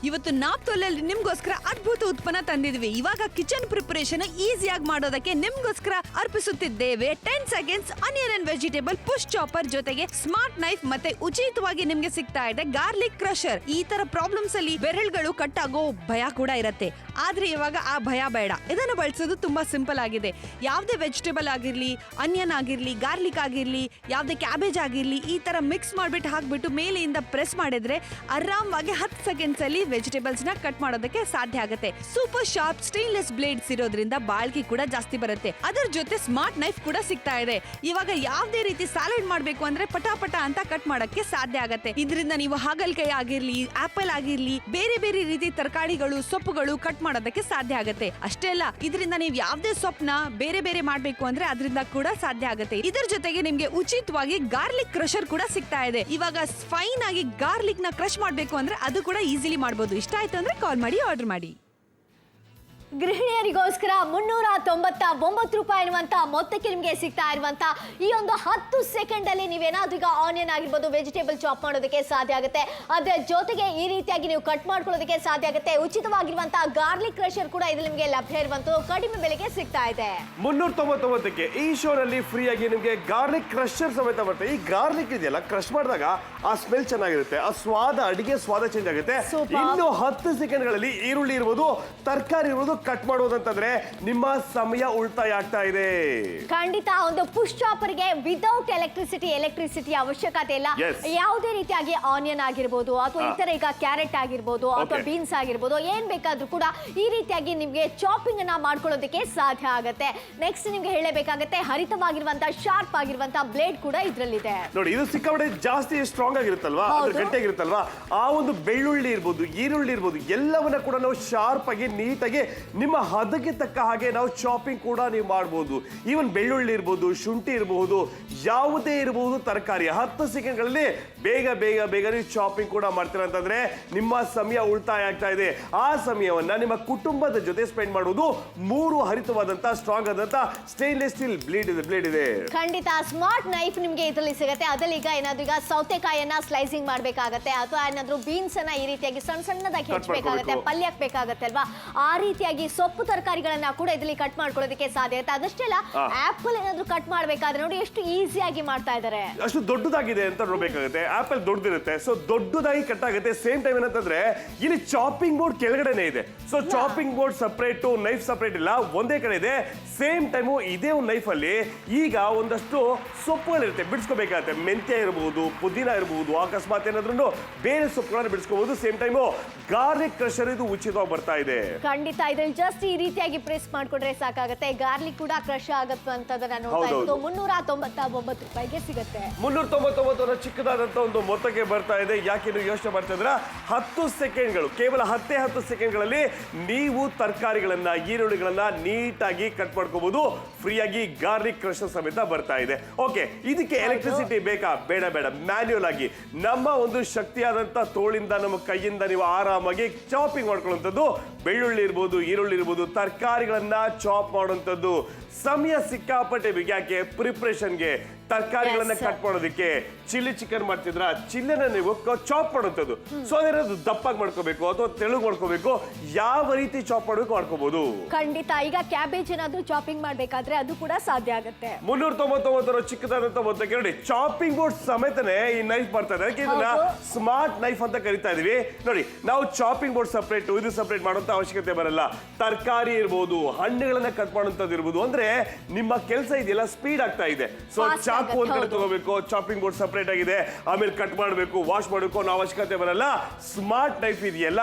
ಇವತ್ತು ನಾಪ್ತೋಲಲ್ಲಿ ನಿಮ್ಗೋಸ್ಕರ ಅದ್ಭುತ ಉತ್ಪನ್ನ ತಂದಿದ್ವಿ. ಇವಾಗ ಕಿಚನ್ ಪ್ರಿಪರೇಷನ್ ಈಸಿಯಾಗಿ ಮಾಡೋದಕ್ಕೆ ನಿಮ್ಗೋಸ್ಕರ ಅರ್ಪಿಸುತ್ತಿದ್ದೇವೆ 10 seconds onion and vegetable push chopper ಜೊತೆಗೆ ಸ್ಮಾರ್ಟ್ ನೈಫ್ ಮತ್ತೆ ಉಚಿತವಾಗಿ ನಿಮ್ಗೆ ಸಿಗ್ತಾ ಇದೆ ಗಾರ್ಲಿಕ್ ಕ್ರಷರ್. ಈ ತರ ಪ್ರಾಬ್ಲಮ್ಸ್ ಅಲ್ಲಿ ಬೆರಳುಗಳು ಕಟ್ಟಾಗೋ ಭಯ ಕೂಡ ಇರುತ್ತೆ, ಆದ್ರೆ ಇವಾಗ ಆ ಭಯ ಬೇಡ. ಇದನ್ನು ಬಳಸೋದು ತುಂಬಾ ಸಿಂಪಲ್ ಆಗಿದೆ. ಯಾವ್ದೇ ವೆಜಿಟೇಬಲ್ ಆಗಿರ್ಲಿ, ಆನಿಯನ್ ಆಗಿರ್ಲಿ, ಗಾರ್ಲಿಕ್ ಆಗಿರ್ಲಿ, ಯಾವ್ದೇ ಕ್ಯಾಬೇಜ್ ಆಗಿರ್ಲಿ, ಈ ತರ ಮಿಕ್ಸ್ ಮಾಡ್ಬಿಟ್ಟು ಹಾಕ್ಬಿಟ್ಟು ಮೇಲೆಯಿಂದ ಪ್ರೆಸ್ ಮಾಡಿದ್ರೆ ಆರಾಮವಾಗಿ 10 ಸೆಕೆಂಡ್ಸ್ ಅಲ್ಲಿ ವೆಜಿಟೇಬಲ್ಸ್ ನ ಕಟ್ ಮಾಡೋದಕ್ಕೆ ಸಾಧ್ಯ ಆಗುತ್ತೆ. ಸೂಪರ್ ಶಾರ್ಪ್ ಸ್ಟೇನ್ಲೆಸ್ ಬ್ಲೇಡ್ಸ್ ಇರೋದ್ರಿಂದ ಬಾಳ್ಕೆ ಕೂಡ ಜಾಸ್ತಿ ಬರುತ್ತೆ. ಅದರ ಜೊತೆ ಸ್ಮಾರ್ಟ್ ನೈಫ್ ಕೂಡ ಸಿಗ್ತಾ ಇದೆ. ಇವಾಗ ಯಾವ್ದೇ ರೀತಿ ಸಾಲಡ್ ಮಾಡ್ಬೇಕು ಅಂದ್ರೆ ಪಟಾಪಟ ಅಂತ ಕಟ್ ಮಾಡಕ್ಕೆ ಸಾಧ್ಯ ಆಗತ್ತೆ. ಇದರಿಂದ ನೀವು ಹಾಗಲಕಾಯಿ ಆಗಿರ್ಲಿ, ಆಪಲ್ ಆಗಿರ್ಲಿ, ಬೇರೆ ಬೇರೆ ರೀತಿ ತರಕಾರಿಗಳು, ಸೊಪ್ಪುಗಳು ಕಟ್ ಮಾಡೋದಕ್ಕೆ ಸಾಧ್ಯ ಆಗತ್ತೆ. ಅಷ್ಟೇ ಅಲ್ಲ, ಇದರಿಂದ ನೀವು ಯಾವ್ದೇ ಸೊಪ್ಪನ್ನ ಬೇರೆ ಬೇರೆ ಮಾಡ್ಬೇಕು ಅಂದ್ರೆ ಅದರಿಂದ ಕೂಡ ಸಾಧ್ಯ ಆಗುತ್ತೆ. ಇದರ ಜೊತೆಗೆ ನಿಮ್ಗೆ ಉಚಿತವಾಗಿ ಗಾರ್ಲಿಕ್ ಕ್ರಷರ್ ಕೂಡ ಸಿಗ್ತಾ ಇದೆ. ಇವಾಗ ಫೈನ್ ಆಗಿ ಗಾರ್ಲಿಕ್ ನ ಕ್ರಶ್ ಮಾಡ್ಬೇಕು ಅಂದ್ರೆ ಅದು ಕೂಡ ಈಸಿಲಿ ಮಾಡಬಹುದು. ಇಷ್ಟ ಆಯ್ತು ಅಂದ್ರೆ ಕಾಲ್ ಮಾಡಿ ಆರ್ಡರ್ ಮಾಡಿ. ಗೃಹಿಣಿಯರಿಗೋಸ್ಕರ 399 ರೂಪಾಯಿ ಎನ್ನುವಂತ ಮೊತ್ತಕ್ಕೆ ನಿಮಗೆ ಸಿಗ್ತಾ ಇರುವಂತ ಈ ಒಂದು 10 ಸೆಕೆಂಡ್ ಅಲ್ಲಿ ನೀವೇನಾದ್ರೂ ಈಗ ಆನಿಯನ್ ಆಗಿರ್ಬೋದು, ವೆಜಿಟೇಬಲ್ ಚಾಪ್ ಮಾಡೋದಕ್ಕೆ ಸಾಧ್ಯ ಆಗುತ್ತೆ. ಅದರ ಜೊತೆಗೆ ಈ ರೀತಿಯಾಗಿ ನೀವು ಕಟ್ ಮಾಡ್ಕೊಳ್ಳೋದಕ್ಕೆ ಸಾಧ್ಯ ಆಗುತ್ತೆ. ಉಚಿತವಾಗಿರುವಂತಹ ಗಾರ್ಲಿಕ್ ಕ್ರಷರ್ ಕೂಡ ಇದು ನಿಮಗೆ ಲಭ್ಯ ಇರುವಂತದ್ದು ಕಡಿಮೆ ಬೆಲೆಗೆ ಸಿಗ್ತಾ ಇದೆ. 399ಕ್ಕೆ ಈ ಶೋನಲ್ಲಿ ಫ್ರೀ ಆಗಿ ನಿಮಗೆ ಗಾರ್ಲಿಕ್ ಕ್ರಷರ್ ಸಮೇತ ಬರುತ್ತೆ. ಈ ಗಾರ್ಲಿಕ್ ಇದೆಯಲ್ಲ, ಕ್ರಶ್ ಮಾಡಿದಾಗ ಆ ಸ್ಮೆಲ್ ಚೆನ್ನಾಗಿರುತ್ತೆ, ಆ ಸ್ವಾದ, ಅಡಿಗೆ ಸ್ವಾದ ಚೇಂಜ್ ಆಗುತ್ತೆ. ಇನ್ನು 10 ಸೆಕೆಂಡ್ಗಳಲ್ಲಿ ಈರುಳ್ಳಿ ಇರ್ಬೋದು, ತರಕಾರಿ ಇರ್ಬೋದು ಕಟ್ ಮಾಡೋದಂತಂದ್ರೆ ನಿಮ್ಮ ಸಮಯ ಉಳಿತಾಯ ಆಗ್ತಾ ಇದೆ. ಖಂಡಿತ ಒಂದು ಪುಷ್ ಚಾಪರ್ಗೆ ವಿದೌಟ್ ಎಲೆಕ್ಟ್ರಿಸಿಟಿ ಅವಶ್ಯಕತೆ ಇಲ್ಲ. ಯಾವುದೇ ರೀತಿಯಾಗಿ ಆನಿಯನ್ ಆಗಿರ್ಬೋದು ಅಥವಾ ಇತರ ಈಗ ಕ್ಯಾರೆಟ್ ಆಗಿರ್ಬೋದು ಅಥವಾ ಬೀನ್ಸ್ ಆಗಿರ್ಬೋದು, ಏನ್ ಬೇಕಾದ್ರೂ ಕೂಡ ಈ ರೀತಿಯಾಗಿ ನಿಮ್ಗೆ ಚಾಪಿಂಗ್ ಅನ್ನ ಮಾಡ್ಕೊಳ್ಳೋದಕ್ಕೆ ಸಾಧ್ಯ ಆಗುತ್ತೆ. ನೆಕ್ಸ್ಟ್ ನಿಮ್ಗೆ ಹೇಳಬೇಕಾಗುತ್ತೆ, ಹರಿತವಾಗಿರುವಂತಹ ಶಾರ್ಪ್ ಆಗಿರುವಂತಹ ಬ್ಲೇಡ್ ಕೂಡ ಇದ್ರಲ್ಲಿದೆ. ನೋಡಿ, ಇದು ಸಿಕ್ಕಾಪಟ್ಟೆ ಜಾಸ್ತಿ ಸ್ಟ್ರಾಂಗ್ ಆಗಿರುತ್ತಲ್ವಾ, ಅದು ಗಟ್ಟಿಯಾಗಿರುತ್ತಲ್ವಾ. ಆ ಒಂದು ಬೆಳ್ಳುಳ್ಳಿ ಇರ್ಬೋದು, ಈರುಳ್ಳಿ ಇರ್ಬೋದು, ಎಲ್ಲವನ್ನ ಕೂಡ ನಾವು ಶಾರ್ಪ್ ಆಗಿ ನೀಟಾಗಿ ನಿಮ್ಮ ಹದಕ್ಕೆ ತಕ್ಕ ಹಾಗೆ ನಾವು ಚಾಪಿಂಗ್ ಕೂಡ ನೀವು ಮಾಡಬಹುದು. ಈವನ್ ಬೆಳ್ಳುಳ್ಳಿ ಇರಬಹುದು, ಶುಂಠಿ ಇರಬಹುದು, ಯಾವುದೇ ಇರಬಹುದು ತರಕಾರಿ 10 ಸೆಕೆಂಡ್ಗಳಲ್ಲಿ ಬೇಗ ಬೇಗ ಬೇಗ ನೀವು ಚಾಪಿಂಗ್ ಕೂಡ ಮಾಡ್ತೀರಾ ಅಂತಂದ್ರೆ ನಿಮ್ಮ ಸಮಯ ಉಳಿತಾಯ ಆಗ್ತಾ ಇದೆ. ಆ ಸಮಯವನ್ನ ನಿಮ್ಮ ಕುಟುಂಬದ ಜೊತೆ ಸ್ಪೆಂಡ್ ಮಾಡುವುದು. 3 ಹರಿತವಾದಂತಹ ಸ್ಟ್ರಾಂಗ್ ಆದಂತಹ ಸ್ಟೇನ್ಲೆಸ್ ಸ್ಟೀಲ್ ಬ್ಲೇಡ್ ಇದೆ. ಖಂಡಿತ ಸ್ಮಾರ್ಟ್ ನೈಫ್ ನಿಮ್ಗೆ ಇದರಲ್ಲಿ ಸಿಗುತ್ತೆ. ಅದ್ರಲ್ಲಿ ಈಗ ಏನಾದ್ರೂ ಈಗ ಸೌತೆಕಾಯಿಯನ್ನ ಸ್ಲೈಸಿಂಗ್ ಮಾಡ್ಬೇಕಾಗತ್ತೆ ಅಥವಾ ಏನಾದ್ರೂ ಬೀನ್ಸ್ ಅನ್ನ ಈ ರೀತಿಯಾಗಿ ಸಣ್ಣದಾಗಿ ಹೆಚ್ಚಬೇಕಾಗತ್ತೆ, ಪಲ್ಯಕ್ಕೆ ಬೇಕಾಗತ್ತೆ ಅಲ್ವಾ, ಆ ರೀತಿಯಾಗಿ ಸೊಪ್ಪು ತರಕಾರಿಗಳನ್ನ ಕೂಡ ಇದರಲ್ಲಿ ಕಟ್ ಮಾಡ್ಕೊಳ್ಳೋದಕ್ಕೆ ಸಾಧ್ಯ ಇರುತ್ತೆ. ಅದಷ್ಟೇ ಅಲ್ಲ, ಆಪಲ್ ಏನಾದ್ರೂ ಕಟ್ ಮಾಡ್ಬೇಕಾದ್ರೆ ನೋಡಿ ಎಷ್ಟು ಈಸಿಯಾಗಿ ಮಾಡ್ತಾ ಇದ್ದಾರೆ. ಅಷ್ಟು ದೊಡ್ಡದಾಗಿದೆ ಅಂತ ನೋಡ್ಬೇಕಾಗುತ್ತೆ. ಆಪಲ್ ದೊಡ್ಡದಿರುತ್ತೆ, ಸೊ ದೊಡ್ಡದಾಗಿ ಕಟ್ ಆಗುತ್ತೆ. ಸೇಮ್ ಟೈಮ್ ಏನಂತಂದ್ರೆ ಇಲ್ಲಿ ಚಾಪಿಂಗ್ ಬೋರ್ಡ್ ಕೆಳಗಡೆನೆ ಇದೆ. So chopping board separate, knife separate ಇಲ್ಲ, ಒಂದೇ ಕಡೆ ಇದೆ. ಸೇಮ್ ಟೈಮು ಇದೇ ಒಂದು ನೈಫ್ ಅಲ್ಲಿ ಈಗ ಒಂದಷ್ಟು ಸೊಪ್ಪುಗಳಿರುತ್ತೆ, ಬಿಡಿಸ್ಕೋಬೇಕಾಗುತ್ತೆ. ಮೆಂತ್ಯ ಇರಬಹುದು, ಪುದೀನ ಇರಬಹುದು, ಅಕಸ್ಮಾತ್ ಏನಾದ್ರೂ ಬೇರೆ ಸೊಪ್ಪುಗಳನ್ನು ಬಿಡಿಸ್ಕೋಬಹುದು. ಸೇಮ್ ಟೈಮು ಗಾರ್ಲಿಕ್ ಕ್ರಷರ್ ಇದು ಉಚಿತವಾಗಿ ಬರ್ತಾ ಇದೆ. ಖಂಡಿತ ಇದ್ರಲ್ಲಿ ಜಸ್ಟ್ ಈ ರೀತಿಯಾಗಿ ಪ್ರೆಸ್ ಮಾಡ್ಕೊಂಡ್ರೆ ಸಾಕಾಗುತ್ತೆ. ಗಾರ್ಲಿಕ್ ಕೂಡ ಕ್ರಶ್ ಆಗುತ್ತೆ ಅಂತದನ್ನ ನೋಡ್ತಾ ಇತ್ತು. 399 ರೂಪಾಯಿಗೆ ಸಿಗುತ್ತೆ. 399 ಚಿಕ್ಕದಾದಂತ ಒಂದು ಮೊತ್ತಕ್ಕೆ ಬರ್ತಾ ಇದೆ. ಯಾಕೆ ನೀವು ಯೋಚನೆ ಮಾಡ್ತಾ ಇದ್ರ, 10 ಸೆಕೆಂಡ್ಗಳು, ಕೇವಲ 10 ಸೆಕೆಂಡ್ಗಳಲ್ಲಿ ನೀವು ತರಕಾರಿಗಳನ್ನ, ಈರುಳ್ಳಿಗಳನ್ನ ನೀಟಾಗಿ ಕಟ್ ಮಾಡ್ಕೋಬಹುದು. ಫ್ರೀಯಾಗಿ ಗಾರ್ಲಿಕ್ ಕ್ರಷರ್ ಸಮೇತ ಬರ್ತಾ ಇದೆ. ಓಕೆ, ಇದಕ್ಕೆ ಎಲೆಕ್ಟ್ರಿಸಿಟಿ ಬೇಕಾ? ಬೇಡ ಬೇಡ, ಮ್ಯಾನ್ಯುಯಲ್ ಆಗಿ ನಮ್ಮ ಒಂದು ಶಕ್ತಿಯಾದಂತ ತೋಳಿಂದ, ನಮ್ಮ ಕೈಯಿಂದ ನೀವು ಆರಾಮಾಗಿ ಚಾಪಿಂಗ್ ಮಾಡ್ಕೊಳ್ಳುವಂಥದ್ದು. ಬೆಳ್ಳುಳ್ಳಿ ಇರ್ಬೋದು, ಈರುಳ್ಳಿ ಇರ್ಬೋದು, ತರಕಾರಿಗಳನ್ನ ಚಾಪ್ ಮಾಡುವಂಥದ್ದು. ಸಮಯ ಸಿಕ್ಕಾಪಟ್ಟೆ ಯಾಕೆ ಪ್ರಿಪ್ರೇಷನ್ಗೆ, ತರಕಾರಿಗಳನ್ನ ಕಟ್ ಮಾಡೋದಕ್ಕೆ. ಚಿಲ್ಲಿ ಚಿಕನ್ ಮಾಡ್ತಿದ್ರ, ಚಿಲ್ಲಿನ ನೀವು ಚಾಪ್ ಮಾಡುವಂಥದ್ದು. ಸೊ ಅದೇನಾದ್ರು ದಪ್ಪಾಗಿ ಮಾಡ್ಕೋಬೇಕು ಅಥವಾ ತೆಳುಗ್ ಮಾಡ್ಕೋಬೇಕು, ಯಾವ ರೀತಿ ಚಾಪ್ ಮಾಡಬೇಕು ಮಾಡ್ಕೋಬಹುದು. ಖಂಡಿತ ಈಗ ಕ್ಯಾಬೇಜ್ ಏನಾದ್ರೂ ಚಾಪಿಂಗ್ ಮಾಡ್ಬೇಕಾದ್ರೆ ಅದು ಕೂಡ ಸಾಧ್ಯ ಆಗುತ್ತೆ. 399 ಚಿಕ್ಕದಾದಂತ ಮೊತ್ತಕ್ಕೆ ನೋಡಿ, ಚಾಪಿಂಗ್ ಬೋರ್ಡ್ ಸಮೇತನೇ ಈ ನೈಫ್ ಬರ್ತಾ ಇದೆ. ಅದಕ್ಕೆ ಇದನ್ನ ಸ್ಮಾರ್ಟ್ ನೈಫ್ ಅಂತ ಕರಿತಾ ಇದೀವಿ. ನೋಡಿ, ನಾವು ಚಾಪಿಂಗ್ ಬೋರ್ಡ್ ಸಪರೇಟ್, ಇದು ಸಪರೇಟ್ ಮಾಡುವಂತ ಅವಶ್ಯಕತೆ ಬರಲ್ಲ. ತರಕಾರಿ ಇರ್ಬೋದು, ಹಣ್ಣುಗಳನ್ನ ಕಟ್ ಮಾಡುವಂತದ್ದು ಇರ್ಬೋದು, ಅಂದ್ರೆ ನಿಮ್ಮ ಕೆಲಸ ಇದೆಯಲ್ಲ ಸ್ಪೀಡ್ ಆಗ್ತಾ ಇದೆ. ಸೊ ಚಾಕು ಒಂದ್ ಕಡೆ ತಗೋಬೇಕು, ಚಾಪಿಂಗ್ ಬೋರ್ಡ್ ಸಪರೇಟ್ ಆಗಿದೆ, ಆಮೇಲೆ ಕಟ್ ಮಾಡಬೇಕು, ವಾಶ್ ಮಾಡಬೇಕು ಅನ್ನೋ ಅವಶ್ಯಕತೆ ಬರಲ್ಲ. ಸ್ಮಾರ್ಟ್ ನೈಫ್ ಇದೆಯಲ್ಲ,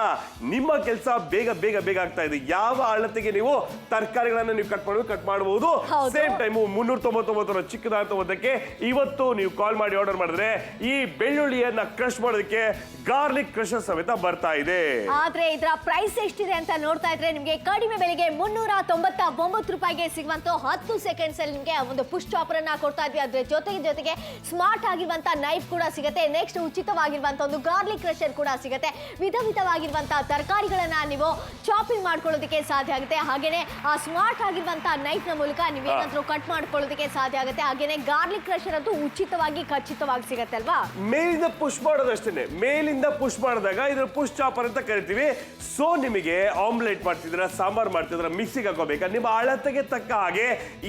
ನಿಮ್ಮ ಕೆಲಸ ಬೇಗ ಬೇಗ ಬೇಗ ಆಗ್ತಾ ಇದೆ. ಯಾವ ಅಳತೆಗೆ ನೀವು ತರಕಾರಿಗಳನ್ನ ನೀವು ಕಟ್ ಮಾಡಬಹುದು. ಸೇಮ್ ಟೈಮ್ 399 ಚಿಕ್ಕದಾದ ಮೊತ್ತಕ್ಕೆ ಇವತ್ತು ನೀವು ಕಾಲ್ ಮಾಡಿ ಆರ್ಡರ್ ಮಾಡಿದ್ರೆ ಈ ಬೆಳ್ಳುಳ್ಳಿಯನ್ನ ಕ್ರಶ್ ಮಾಡೋದಕ್ಕೆ ಗಾರ್ಲಿಕ್ ಕ್ರಷರ್ ಸಮೇತ ಬರ್ತಾ ಇದೆ. ಆದ್ರೆ ಇದರ ಪ್ರೈಸ್ ಎಷ್ಟಿದೆ ಅಂತ ನೋಡ್ತಾ ಇದ್ರೆ ನಿಮಗೆ ಕಡಿಮೆ ಬೆಲೆಗೆ 399 ರೂಪಾಯಿಗೆ ಸಿಗುವಂತ 10 ಸೆಕೆಂಡ್ಸ್ ಅಲ್ಲಿ ನಿಮಗೆ ಒಂದು ಪುಷ್ ಚಾಪರ್ ಅನ್ನ ಕೊಡ್ತಾ ಇದ್ವಿ. ಅದ್ರ ಜೊತೆಗೆ ಸ್ಮಾರ್ಟ್ ಆಗಿರುವಂತಹ ನೈಫ್ ಕೂಡ ಸಿಗುತ್ತೆ. ನೆಕ್ಸ್ಟ್ ಉಚಿತವಾಗಿರುವಂತಹ ಒಂದು ಗಾರ್ಲಿಕ್ ಕ್ರಷರ್ ಕೂಡ ಸಿಗುತ್ತೆ. ವಿಧವಿಧವಾಗಿರುವಂತಹ ತರಕಾರಿಗಳನ್ನ ನೀವು ಚಾಪಿಂಗ್ ಮಾಡ್ಕೊಳ್ಳೋದಕ್ಕೆ ಸಾಧ್ಯ ಆಗುತ್ತೆ. ಹಾಗೇನೆ ಆ ಸ್ಮಾರ್ಟ್ ಆಗಿರುವಂತಹ ನೈಫ್ ನ ಮೂಲಕ ನೀವೇನಾದ್ರೂ ಕಟ್ ಮಾಡ್ಕೊಳ್ಳೋದಕ್ಕೆ ಸಾಧ್ಯ ಆಗುತ್ತೆ. ಹಾಗೇನೆ ಗಾರ್ಲಿಕ್ ಕ್ರಷರ್ ಅಂತೂ ಉಚಿತವಾಗಿ ಖಚಿತವಾಗಿ ಸಿಗುತ್ತೆ ಅಲ್ವಾ? ಮೇಲಿಂದ ಪುಷ್ ಮಾಡೋದಷ್ಟೇನೆ. ಮೇಲಿಂದ ಪುಷ್ ಮಾಡಿದಾಗ ಇದ್ರ ಪುಷ್ ಚಾಪರ್ ಅಂತ ಕರಿತೀವಿ. ಸೊ ನಿಮಗೆ ಆಮ್ಲೆಟ್ ಮಾಡ್ತಿದ್ರ, ಸಾಂಬಾರ್ ಮಾಡ್ತಿದ್ರ, ಮಿಕ್ಸಿಗೆ ಹಾಕೋಬೇಕಾ, ನಿಮ್ಮ ಅಳತೆಗೆ ತಕ್ಕ ಹಾಗೆ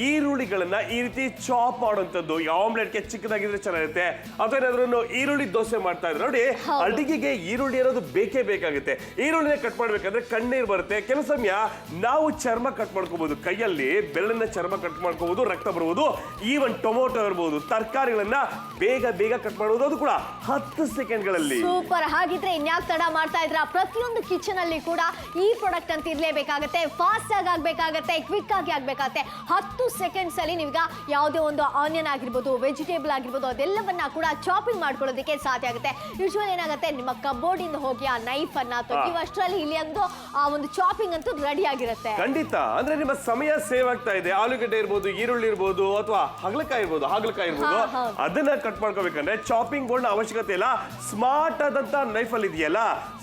ಈರುಳ್ಳಿಗಳನ್ನ ಈ ರೀತಿ ಚಾಪ್ ಮಾಡುವಂತದ್ದು. ಆಮ್ಲೆಟ್ಗೆ ಚಿಕ್ಕದಾಗಿದ್ರೆ ಚೆನ್ನಾಗಿರುತ್ತೆ. ಅಥವಾ ಏನಾದ್ರೂ ಈರುಳ್ಳಿ ದೋಸೆ ಮಾಡ್ತಾ ಇದ್ರೆ ನೋಡಿ, ಅಡಿಗೆಗೆ ಈರುಳ್ಳಿ ಅನ್ನೋದು ಬೇಕೇ ಬೇಕಾಗುತ್ತೆ. ಈರುಳ್ಳಿನ ಕಟ್ ಮಾಡ್ಬೇಕಂದ್ರೆ ಕಣ್ಣೀರ್ ಬರುತ್ತೆ. ಕೆಲವು ಸಮಯ ನಾವು ಚರ್ಮ ಕಟ್ ಮಾಡ್ಕೋಬಹುದು, ಕೈಯಲ್ಲಿ ಬೆರಳಿನ ಚರ್ಮ ಕಟ್ ಮಾಡ್ಕೋಬಹುದು, ರಕ್ತ ಬರಬಹುದು. ಈವನ್ ಟೊಮೊಟೊ ಇರಬಹುದು, ತರಕಾರಿಗಳನ್ನ ಬೇಗ ಕಟ್ ಮಾಡುವುದು, ಅದು ಕೂಡ 10 ಸೆಕೆಂಡ್ಗಳಲ್ಲಿ. ಸೂಪರ್. ಹಾಗಿದ್ರೆ ಇನ್ಯಾಕ್ ತಡ ಮಾಡ್ತಾ ಇದ್ರ? ಪ್ರತಿಯೊಂದು ಕಿಚನ್ ಅಲ್ಲಿ ಕೂಡ ಈ ಪ್ರಾಡಕ್ಟ್ ಅಂತ ಇರ್ಲೇಬೇಕಾಗತ್ತೆ. ಫಾಸ್ಟ್ ಆಗಿ ಆಗ್ಬೇಕಾಗತ್ತೆ, ಕ್ವಿಕ್ ಆಗಿ ಆಗ್ಬೇಕಾಗತ್ತೆ. 10 ಸೆಕೆಂಡ್ಸ್ ಅಲ್ಲಿ ನೀವೀಗ ಯಾವುದೇ ಒಂದು ಆನಿಯನ್ ಆಗಿರ್ಬೋದು, ವೆಜಿಟೇಬಲ್ ಆಗಿರ್ಬೋದು, ಅದೆಲ್ಲವನ್ನ ಕೂಡ ಚಾಪಿಂಗ್ ಮಾಡ್ಕೊಳ್ಳೋದಕ್ಕೆ ಸಾಧ್ಯ ಆಗುತ್ತೆ. ಯೂಶುವಲ್ ಏನಾಗುತ್ತೆ, ನಿಮ್ಮ ಕಬೋರ್ಡ್ ಇಂದ ಹೋಗಿ ಆ ನೈಫ್ ಅನ್ನ ತೆಗೆಯುವಷ್ಟರಲ್ಲಿ ಇಲ್ಲಿ ಒಂದು ಆ ಒಂದು ಚಾಪಿಂಗ್ ಅಂತೂ ರೆಡಿ ಆಗಿರುತ್ತೆ. ಖಂಡಿತ. ಅಂದ್ರೆ ನಿಮ್ಮ ಸಮಯ ಸೇವ್ ಆಗ್ತಾ ಇದೆ. ಆಲೂಗಡ್ಡೆ ಇರ್ಬೋದು, ಈರುಳ್ಳಿ ಇರ್ಬೋದು, ಅಥವಾ ಹಾಗಲಕಾಯಿ ಇರ್ಬೋದು, ಅದನ್ನ ಕಟ್ ಮಾಡ್ಕೋಬೇಕಂದ್ರೆ ಚಾಪಿಂಗ್ ಬೋರ್ಡ್ ಅವಶ್ಯಕತೆ ಇಲ್ಲ. ಸ್ಮಾರ್ಟ್ ಆದಂತ ನೈಫ್ ಅಲ್ಲಿ ಇದೆಯಲ್ಲ,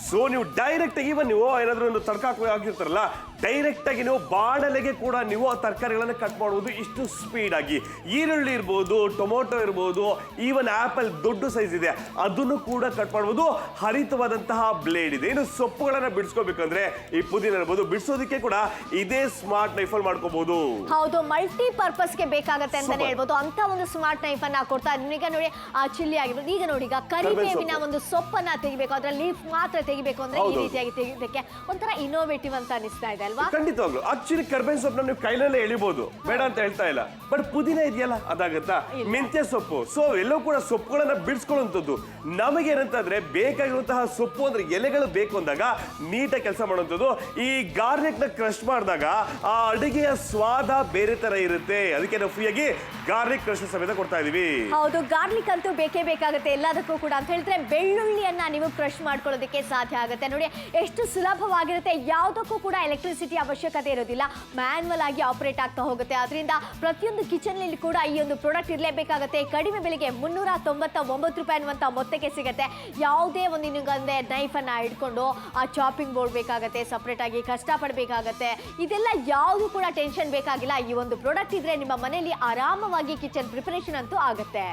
ಸೊ ನೀವು ಡೈರೆಕ್ಟ್ ಆಗಿ ನೀವು ಏನಾದ್ರೂ ಒಂದು ತಡ್ಕ ಹಾಕಿರ್ತಾರಲ್ಲ, ಡೈರೆಕ್ಟ್ ಆಗಿ ನೀವು ಬಾಣಲೆಗೆ ಕೂಡ ನೀವು ಆ ತರಕಾರಿಗಳನ್ನ ಕಟ್ ಮಾಡುವುದು ಇಷ್ಟು ಸ್ಪೀಡ್ ಆಗಿ. ಈರುಳ್ಳಿ ಇರ್ಬೋದು, ಟೊಮೊಟೊ ಇರ್ಬೋದು, ಈವನ್ ಆಪಲ್ ದೊಡ್ಡ ಸೈಜ್ ಇದೆ, ಅದನ್ನು ಕೂಡ ಕಟ್ ಮಾಡಬಹುದು. ಹರಿತವಾದಂತಹ ಬ್ಲೇಡ್ ಇದೆ. ಇನ್ನು ಸೊಪ್ಪುಗಳನ್ನ ಬಿಡಿಸ್ಕೋಬೇಕಂದ್ರೆ ಈ ಪುದೀನ ಇರ್ಬೋದು, ಬಿಡಿಸೋದಕ್ಕೆ ಕೂಡ ಇದೇ ಸ್ಮಾರ್ಟ್ ನೈಫ್ ಅಲ್ಲಿ ಮಾಡ್ಕೋಬಹುದು. ಹೌದು, ಮಲ್ಟಿ ಪರ್ಪಸ್ ಗೆ ಬೇಕಾಗತ್ತೆ ಅಂತಾನೆ ಹೇಳ್ಬೋದು. ಅಂತ ಒಂದು ಸ್ಮಾರ್ಟ್ ನೈಫ್ ಅನ್ನ ಕೊಡ್ತಾ ಇದ್ದೀನಿ. ಈಗ ನೋಡಿ, ಆ ಚಿಲ್ಲಿ ಆಗಿರ್ಬೋದು, ಈಗ ನೋಡಿ, ಈಗ ಕರಿಬೇವಿನ ಒಂದು ಸೊಪ್ಪನ್ನ ತೆಗಿಬೇಕು, ಅದ್ರ ಲೀಫ್ ಮಾತ್ರ ತೆಗಿಬೇಕು ಅಂದ್ರೆ ಈ ರೀತಿಯಾಗಿ ತೆಗಿಯೋದಕ್ಕೆ ಒಂಥರ ಇನೋವೇಟಿವ್ ಅಂತ ಅನಿಸ್ತಾ ಇದೆ ಅಲ್ವಾ? ಖಂಡಿತವಾಗ್ಲು. ಆಕ್ಚುಲಿ ಕರ್ಬೇವಿನ ಸೊಪ್ಪನ್ನ ನೀವು ಕೈಲಲ್ಲೇ ಎಳಿಬಹುದು, ಬೇಡ ಅಂತ ಹೇಳ್ತಾ ಇಲ್ಲ. ಬಟ್ ಪುದೀನ ಇದೆಯಲ್ಲ, ಅದಾಗತ್ತಾ? ಮೆಂತ್ಯ ಸೊಪ್ಪು, ಸೊ ಎಲ್ಲವೂ ಕೂಡ ಸೊಪ್ಪುಗಳನ್ನ ಬಿಡಿಸ್ಕೊಳ್ಳುವಂಥದ್ದು. ನಮಗೇನಂತಂದ್ರೆ ಬೇಕಾಗಿರುವಂತಹ ಸೊಪ್ಪು ಅಂದ್ರೆ ಎಲೆಗಳು ಬೇಕು ಅಂದಾಗ ನೀಟಾಗಿ ಕೆಲಸ ಮಾಡುವಂಥದ್ದು. ಈ ಗಾರ್ಲಿಕ್ ನ ಕ್ರಶ್ ಮಾಡಿದಾಗ ಆ ಅಡಿಗೆಯ ಸ್ವಾದ ಬೇರೆ ತರ ಇರುತ್ತೆ. ಅದಕ್ಕೆ ನಾವು ಫ್ರೀಯಾಗಿ ಗಾರ್ಲಿಕ್ ಕ್ರಶ್ ಸಮೇತ ಕೊಡ್ತಾ ಇದೀವಿ. ಹೌದು, ಗಾರ್ಲಿಕ್ ಅಂತೂ ಬೇಕೇ ಬೇಕಾಗುತ್ತೆ ಎಲ್ಲದಕ್ಕೂ ಕೂಡ. ಅಂತ ಹೇಳಿದ್ರೆ ಬೆಳ್ಳುಳ್ಳಿಯನ್ನ ನೀವು ಕ್ರಶ್ ಮಾಡ್ಕೊಳ್ಳೋದಕ್ಕೆ ಸಾಧ್ಯ ಆಗುತ್ತೆ. ನೋಡಿ ಎಷ್ಟು ಸುಲಭವಾಗಿರುತ್ತೆ. ಯಾವುದಕ್ಕೂ ಕೂಡ ಎಲೆಕ್ಟ್ರಿಸಿಟಿ ಅವಶ್ಯಕತೆ ಇರೋದಿಲ್ಲ, ಮ್ಯಾನ್ಯಲ್ ಆಗಿ ಆಪರೇಟ್ ಆಗ್ತಾ ಹೋಗುತ್ತೆ. ಅದರಿಂದ ಪ್ರತಿಯೊಂದು ಕಿಚನ್ ನಲ್ಲಿ ಕೂಡ ಈ ಒಂದು ಪ್ರಾಡಕ್ಟ್ ಇರಲೇಬೇಕಾಗುತ್ತೆ. ಕಡಿಮೆ ಬೆಲೆಗೆ 399 ರೂಪಾಯಿ ಅನ್ನುವಂತ ಮೊತ್ತಕ್ಕೆ ಸಿಗುತ್ತೆ. ಯಾವುದೇ ಒಂದು ನಿಮಗಂದ್ರೆ ನೈಫ್ ಅನ್ನ ಹಿಡ್ಕೊಂಡು ಆ ಚಾಪಿಂಗ್ ಬೋರ್ಡ್ ಬೇಕಾಗತ್ತೆ, ಸಪರೇಟ್ ಆಗಿ ಕಷ್ಟಪಡಬೇಕಾಗತ್ತೆ. ಇದೆಲ್ಲ ಯಾವುದು ಕೂಡ ಟೆನ್ಷನ್ ಬೇಕಾಗಿಲ್ಲ. ಈ ಒಂದು ಪ್ರಾಡಕ್ಟ್ ಇದ್ರೆ ನಿಮ್ಮ ಮನೆಯಲ್ಲಿ ಆರಾಮವಾಗಿ ಕಿಚನ್ ಪ್ರಿಪರೇಷನ್ ಅಂತೂ ಆಗುತ್ತೆ.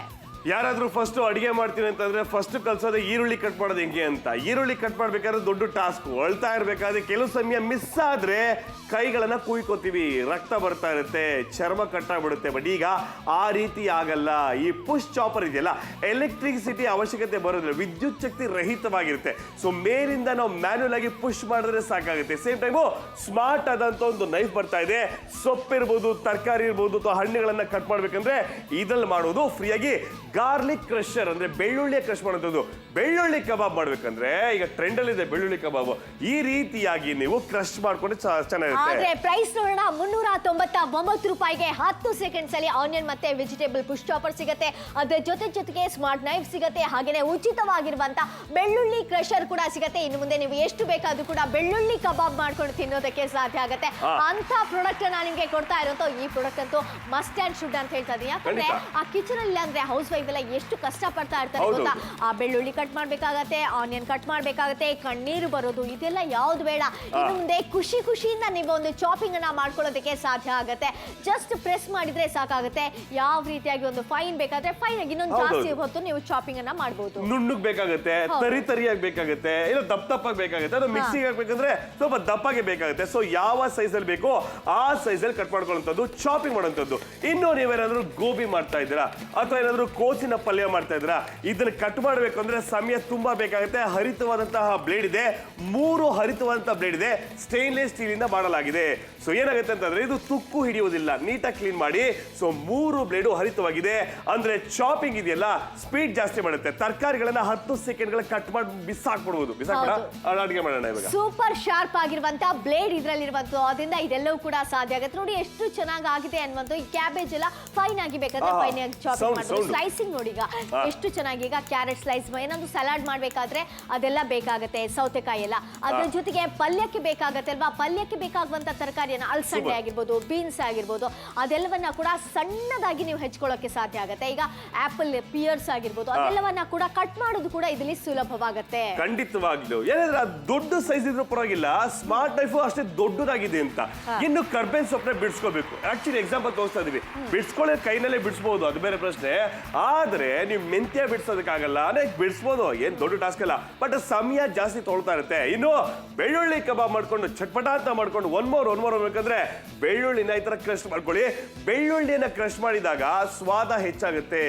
ಯಾರಾದ್ರೂ ಫಸ್ಟ್ ಅಡಿಗೆ ಮಾಡ್ತೀನಿ ಅಂತಂದ್ರೆ ಫಸ್ಟ್ ಕಲ್ಸೋದು ಈರುಳ್ಳಿ ಕಟ್ ಮಾಡೋದು ಹೆಂಗೆ ಅಂತ. ಈರುಳ್ಳಿ ಕಟ್ ಮಾಡ್ಬೇಕಾದ್ರೆ ದೊಡ್ಡ ಟಾಸ್ಕ್. ಅಳ್ತಾ ಇರ್ಬೇಕಾದ್ರೆ ಕೆಲವು ಸಮಯ ಮಿಸ್ ಆದ್ರೆ ಕೈಗಳನ್ನ ಕುಯ್ಕೋತೀವಿ, ರಕ್ತ ಬರ್ತಾ ಇರುತ್ತೆ, ಚರ್ಮ ಕಟ್ಟಾಗ್ಬಿಡುತ್ತೆ. ಬಟ್ ಈಗ ಆ ರೀತಿ ಆಗಲ್ಲ. ಈ ಪುಷ್ ಚಾಪರ್ ಇದೆಯಲ್ಲ, ಎಲೆಕ್ಟ್ರಿಸಿಟಿ ಅವಶ್ಯಕತೆ ಬರೋದಿಲ್ಲ, ವಿದ್ಯುತ್ ಶಕ್ತಿ ರಹಿತವಾಗಿರುತ್ತೆ. ಸೊ ಮೇಲಿಂದ ನಾವು ಮ್ಯಾನ್ಯಲ್ ಆಗಿ ಪುಷ್ ಮಾಡಿದ್ರೆ ಸಾಕಾಗುತ್ತೆ. ಸೇಮ್ ಟೈಮು ಸ್ಮಾರ್ಟ್ ಆದಂತ ಒಂದು ನೈಫ್ ಬರ್ತಾ ಇದೆ. ಸೊಪ್ಪಿರ್ಬೋದು, ತರಕಾರಿ ಇರ್ಬೋದು, ಅಥವಾ ಹಣ್ಣುಗಳನ್ನ ಕಟ್ ಮಾಡ್ಬೇಕಂದ್ರೆ ಇದ್ರಲ್ಲಿ ಮಾಡೋದು. ಫ್ರೀಯಾಗಿ ಗಾರ್ಲಿಕ್ ಕ್ರಷರ್ ಅಂದ್ರೆ ಬೆಳ್ಳುಳ್ಳಿ ಕ್ರಶ್ ಮಾಡುವಂಥದ್ದು. ಬೆಳ್ಳುಳ್ಳಿ ಕಬಾಬ್ ಮಾಡ್ಬೇಕಂದ್ರೆ ಈಗ ಟ್ರೆಂಡ್ ಅಲ್ಲಿ ಇದೆ ಬೆಳ್ಳುಳ್ಳಿ ಕಬಾಬ್. ಈ ರೀತಿಯಾಗಿ ನೀವು ಕ್ರಶ್ ಮಾಡ್ಕೊಂಡು ಚೆನ್ನಾಗಿರುತ್ತೆ. ಆದ್ರೆ ಪ್ರೈಸ್ ನೋಡೋಣ, 399 ರೂಪಾಯಿಗೆ 10 ಸೆಕೆಂಡ್ಸ್ ಅಲ್ಲಿ ಆನಿಯನ್ ಮತ್ತೆ ವೆಜಿಟೇಬಲ್ ಪುಷ್ ಚಾಪರ್ ಸಿಗುತ್ತೆ. ಅದ್ರ ಜೊತೆಗೆ ಸ್ಮಾರ್ಟ್ ನೈಫ್ ಸಿಗುತ್ತೆ. ಹಾಗೇನೆ ಉಚಿತವಾಗಿರುವಂತ ಬೆಳ್ಳುಳ್ಳಿ ಕ್ರಷರ್ ಕೂಡ ಸಿಗುತ್ತೆ. ಇನ್ನು ಮುಂದೆ ನೀವು ಎಷ್ಟು ಬೇಕಾದ್ರೂ ಕೂಡ ಬೆಳ್ಳುಳ್ಳಿ ಕಬಾಬ್ ಮಾಡ್ಕೊಂಡು ತಿನ್ನೋದಕ್ಕೆ ಸಾಧ್ಯ ಆಗುತ್ತೆ. ಅಂತ ಪ್ರಾಡಕ್ಟ್ ನಾನು ನಿಮ್ಗೆ ಕೊಡ್ತಾ ಇರೋದು. ಈ ಪ್ರಾಡಕ್ಟ್ ಅಂತೂ ಮಸ್ಟ್ ಅಂಡ್ ಶುಡ್ ಅಂತ ಹೇಳ್ತಾ ಇದ್ದೀನಿ. ಯಾಕಂದ್ರೆ ಆ ಕಿಚನ್ ಅಲ್ಲಿ ಅಂದ್ರೆ ಹೌಸ್ ವೈಫ್ ಎಲ್ಲ ಎಷ್ಟು ಕಷ್ಟ ಪಡ್ತಾ ಇರ್ತಾರೆ ಗೊತ್ತಾ? ಆ ಬೆಳ್ಳುಳ್ಳಿ ಕಟ್ ಮಾಡ್ಬೇಕಾಗತ್ತೆ, ಆನಿಯನ್ ಕಟ್ ಮಾಡ್ಬೇಕಾಗತ್ತೆ, ಕಣ್ಣೀರು ಬರೋದು, ಇದೆಲ್ಲ ಯಾವ್ದು ಬೇಡ. ಇನ್ನು ಮುಂದೆ ಖುಷಿಯಿಂದ ನೀವು ಒಂದು ಚಾಪಿಂಗ್ ಅನ್ನ ಮಾಡ್ಕೊಳ್ಳೋದಕ್ಕೆ ಸಾಧ್ಯ ಆಗುತ್ತೆ. ಜಸ್ಟ್ ಪ್ರೆಸ್ ಮಾಡಿದ್ರೆ ಸಾಕಾಗುತ್ತೆ. ಯಾವ ರೀತಿಯಾಗಿ ಒಂದು ಫೈನ್ ಬೇಕಾದ್ರೆ ಫೈನ್ ಆಗಿ ಇನ್ನೊಂದು ಜಾಸ್ತಿ ಹೊತ್ತು ನೀವು ಚಾಪಿಂಗ್ ಅನ್ನ ಮಾಡಬಹುದು. ನುಣ್ಣಗ್ ಬೇಕಾಗುತ್ತೆ, ತರಿಯಾಗಿ ಬೇಕಾಗುತ್ತೆ, ಇಲ್ಲ ದಪ್ಪಾಗಿ ಬೇಕಾಗುತ್ತೆ. ಅದು ಮಿಕ್ಸಿಗೆ ಹಾಕ್ಬೇಕಂದ್ರೆ ಸ್ವಲ್ಪ ದಪ್ಪಾಗಿ ಬೇಕಾಗುತ್ತೆ. ಸೊ ಯಾವ ಸೈಜ್ ಅಲ್ಲಿ ಬೇಕೋ ಆ ಸೈಜ್ ಅಲ್ಲಿ ಕಟ್ ಮಾಡ್ಕೊಳ್ಳುವಂಥದ್ದು, ಚಾಪಿಂಗ್ ಮಾಡುವಂಥದ್ದು. ಇನ್ನು ನೀವೇನಾದ್ರೂ ಗೋಬಿ ಮಾಡ್ತಾ ಇದ್ದೀರಾ ಅಥವಾ ಏನಾದ್ರೂ ಕೋಸಿನ ಪಲ್ಯ ಮಾಡ್ತಾ ಇದ್ರ, ಇದನ್ನ ಕಟ್ ಮಾಡಬೇಕು ಅಂದ್ರೆ ಸಮಯ ತುಂಬಾ ಬೇಕಾಗುತ್ತೆ. ಹರಿತವಾದಂತಹ ಬ್ಲೇಡ್ ಇದೆ, 3 ಹರಿತವಾದಂತಹ ಬ್ಲೇಡ್ ಇದೆ, ಸ್ಟೇನ್ಲೆಸ್ ಸ್ಟೀಲ್ ಇಂದ ಮಾಡಲಾಗಿದೆ. ಸೊ ಏನಾಗುತ್ತೆ ಅಂತಂದ್ರೆ ಇದು ತುಕ್ಕು ಹಿಡಿಯುವುದಿಲ್ಲ, ನೀಟಾಗಿ ಕ್ಲೀನ್ ಮಾಡಿ. ಸೊ 3 ಬ್ಲೇಡು ಹರಿತವಾಗಿದೆ ಅಂದ್ರೆ ಚಾಪಿಂಗ್ ಇದೆಯಲ್ಲ ಸ್ಪೀಡ್ ಜಾಸ್ತಿ ಮಾಡುತ್ತೆ. ತರಕಾರಿಗಳನ್ನ 10 ಸೆಕೆಂಡ್ಗಳ ಕಟ್ ಮಾಡಿ ಬಿಸಾಕ್ಬಿಡ್ಬೋದು. ಅಡಿಗೆ ಮಾಡೋಣ ಇವಾಗ. ಸೂಪರ್ ಶಾರ್ಪ್ ಆಗಿರುವಂತ ಬ್ಲೇಡ್ ಇದ್ರಲ್ಲಿ ಇರುವಂತ, ಅದರಿಂದ ಇದೆಲ್ಲವೂ ಕೂಡ ಸಾಧ್ಯ ಆಗುತ್ತೆ. ನೋಡಿ ಎಷ್ಟು ಚೆನ್ನಾಗಿ ಆಗಿದೆ ಅನ್ನುವಂತ. ಈ ಕ್ಯಾಬೇಜ್ ಎಲ್ಲ ಫೈನ್ ಆಗಿ ಬೇಕಾದ್ರೆ ಫೈನ್ ಆಗಿ ಚಾಪಿಂಗ್ ಮಾಡ್ಬೋದು. ಸ್ಲೈಸಿಂಗ್ ಸ್ಲೈಸಿಂಗ್ ನೋಡಿ ಈಗ ಎಷ್ಟು ಚೆನ್ನಾಗಿ ಈಗ ಕ್ಯಾರೆಟ್ ಸ್ಲೈಸ್ ಏನೊಂದು ಸಲಾಡ್ ಮಾಡ್ಬೇಕಾದ್ರೆ ಅದೆಲ್ಲ ಬೇಕಾಗತ್ತೆ, ಸೌತೆಕಾಯಿ ಎಲ್ಲ. ಅದ್ರ ಜೊತೆಗೆ ಪಲ್ಯಕ್ಕೆ ಬೇಕಾಗತ್ತೆ ಅಲ್ವಾ, ಪಲ್ಯಕ್ಕೆ ಬೇಕಾಗುವಂತ ತರಕಾರಿಯನ್ನ ಅಲಸಂಡೆ ಆಗಿರ್ಬೋದು, ಬೀನ್ಸ್ ಆಗಿರ್ಬೋದು, ಅದೆಲ್ಲವನ್ನ ಕೂಡ ಸಣ್ಣದಾಗಿ ನೀವು ಹೆಚ್ಕೊಳ್ಳೋಕೆ ಸಾಧ್ಯ ಆಗುತ್ತೆ. ಈಗ ಆಪಲ್, ಪಿಯರ್ಸ್ ಆಗಿರ್ಬೋದು, ಅದೆಲ್ಲವನ್ನ ಕೂಡ ಕಟ್ ಮಾಡೋದು ಕೂಡ ಇದರಲ್ಲಿ ಸುಲಭವಾಗುತ್ತೆ. ಖಂಡಿತವಾಗ್ಲು ಏನಂದ್ರೆ ದೊಡ್ಡ ಸೈಜ್ ಇದ್ರೂ ಪರವಾಗಿಲ್ಲ, ಸ್ಮಾರ್ಟ್ ನೈಫ್ ಅಷ್ಟೇ ದೊಡ್ಡದಾಗಿದೆ ಅಂತ. ಇನ್ನು ಕರ್ಬೇವಿನ ಸೊಪ್ಪನ್ನ ಬಿಡಿಸ್ಕೋಬೇಕು. ಆಕ್ಚುಲಿ ಎಕ್ಸಾಂಪಲ್ ತೋರಿಸ್ತಾ ಇದೀವಿ, ಬಿಡಿಸ್ಕೊಳ್ಳೋ ಕೈನಲ್ಲೇ ಬಿಡಿಸಬಹುದು, ಅದು ಬೇರೆ ಪ್ರಶ್ನೆ. ಆದ್ರೆ ನೀವು ಮೆಂತ್ಯ ಬಿಡಿಸೋದಕ್ಕಾಗಲ್ಲ, ಬಿಡಿಸ್ಬೋದು, ಏನ್ ದೊಡ್ಡ ಟಾಸ್ಕ್ ಅಲ್ಲ, ಬಟ್ ಸಮಯ ಜಾಸ್ತಿ ತೊಗೊಳ್ತಾ ಇರುತ್ತೆ. ಇನ್ನು ಬೆಳ್ಳುಳ್ಳಿ ಕಬಾಬ್ ಮಾಡ್ಕೊಂಡು ಚಟ್ಪಟ ಅಂತ ಮಾಡ್ಕೊಂಡು ಒನ್ ಮೋರ್ ಬೇಕಂದ್ರೆ ಬೆಳ್ಳುಳ್ಳಿನ ಈ ತರ ಕ್ರಶ್ ಮಾಡ್ಕೊಳ್ಳಿ. ಬೆಳ್ಳುಳ್ಳಿಯನ್ನ ಕ್ರಶ್ ಮಾಡಿದಾಗ ಸ್ವಾದ ಹೆಚ್ಚಾಗುತ್ತೆ.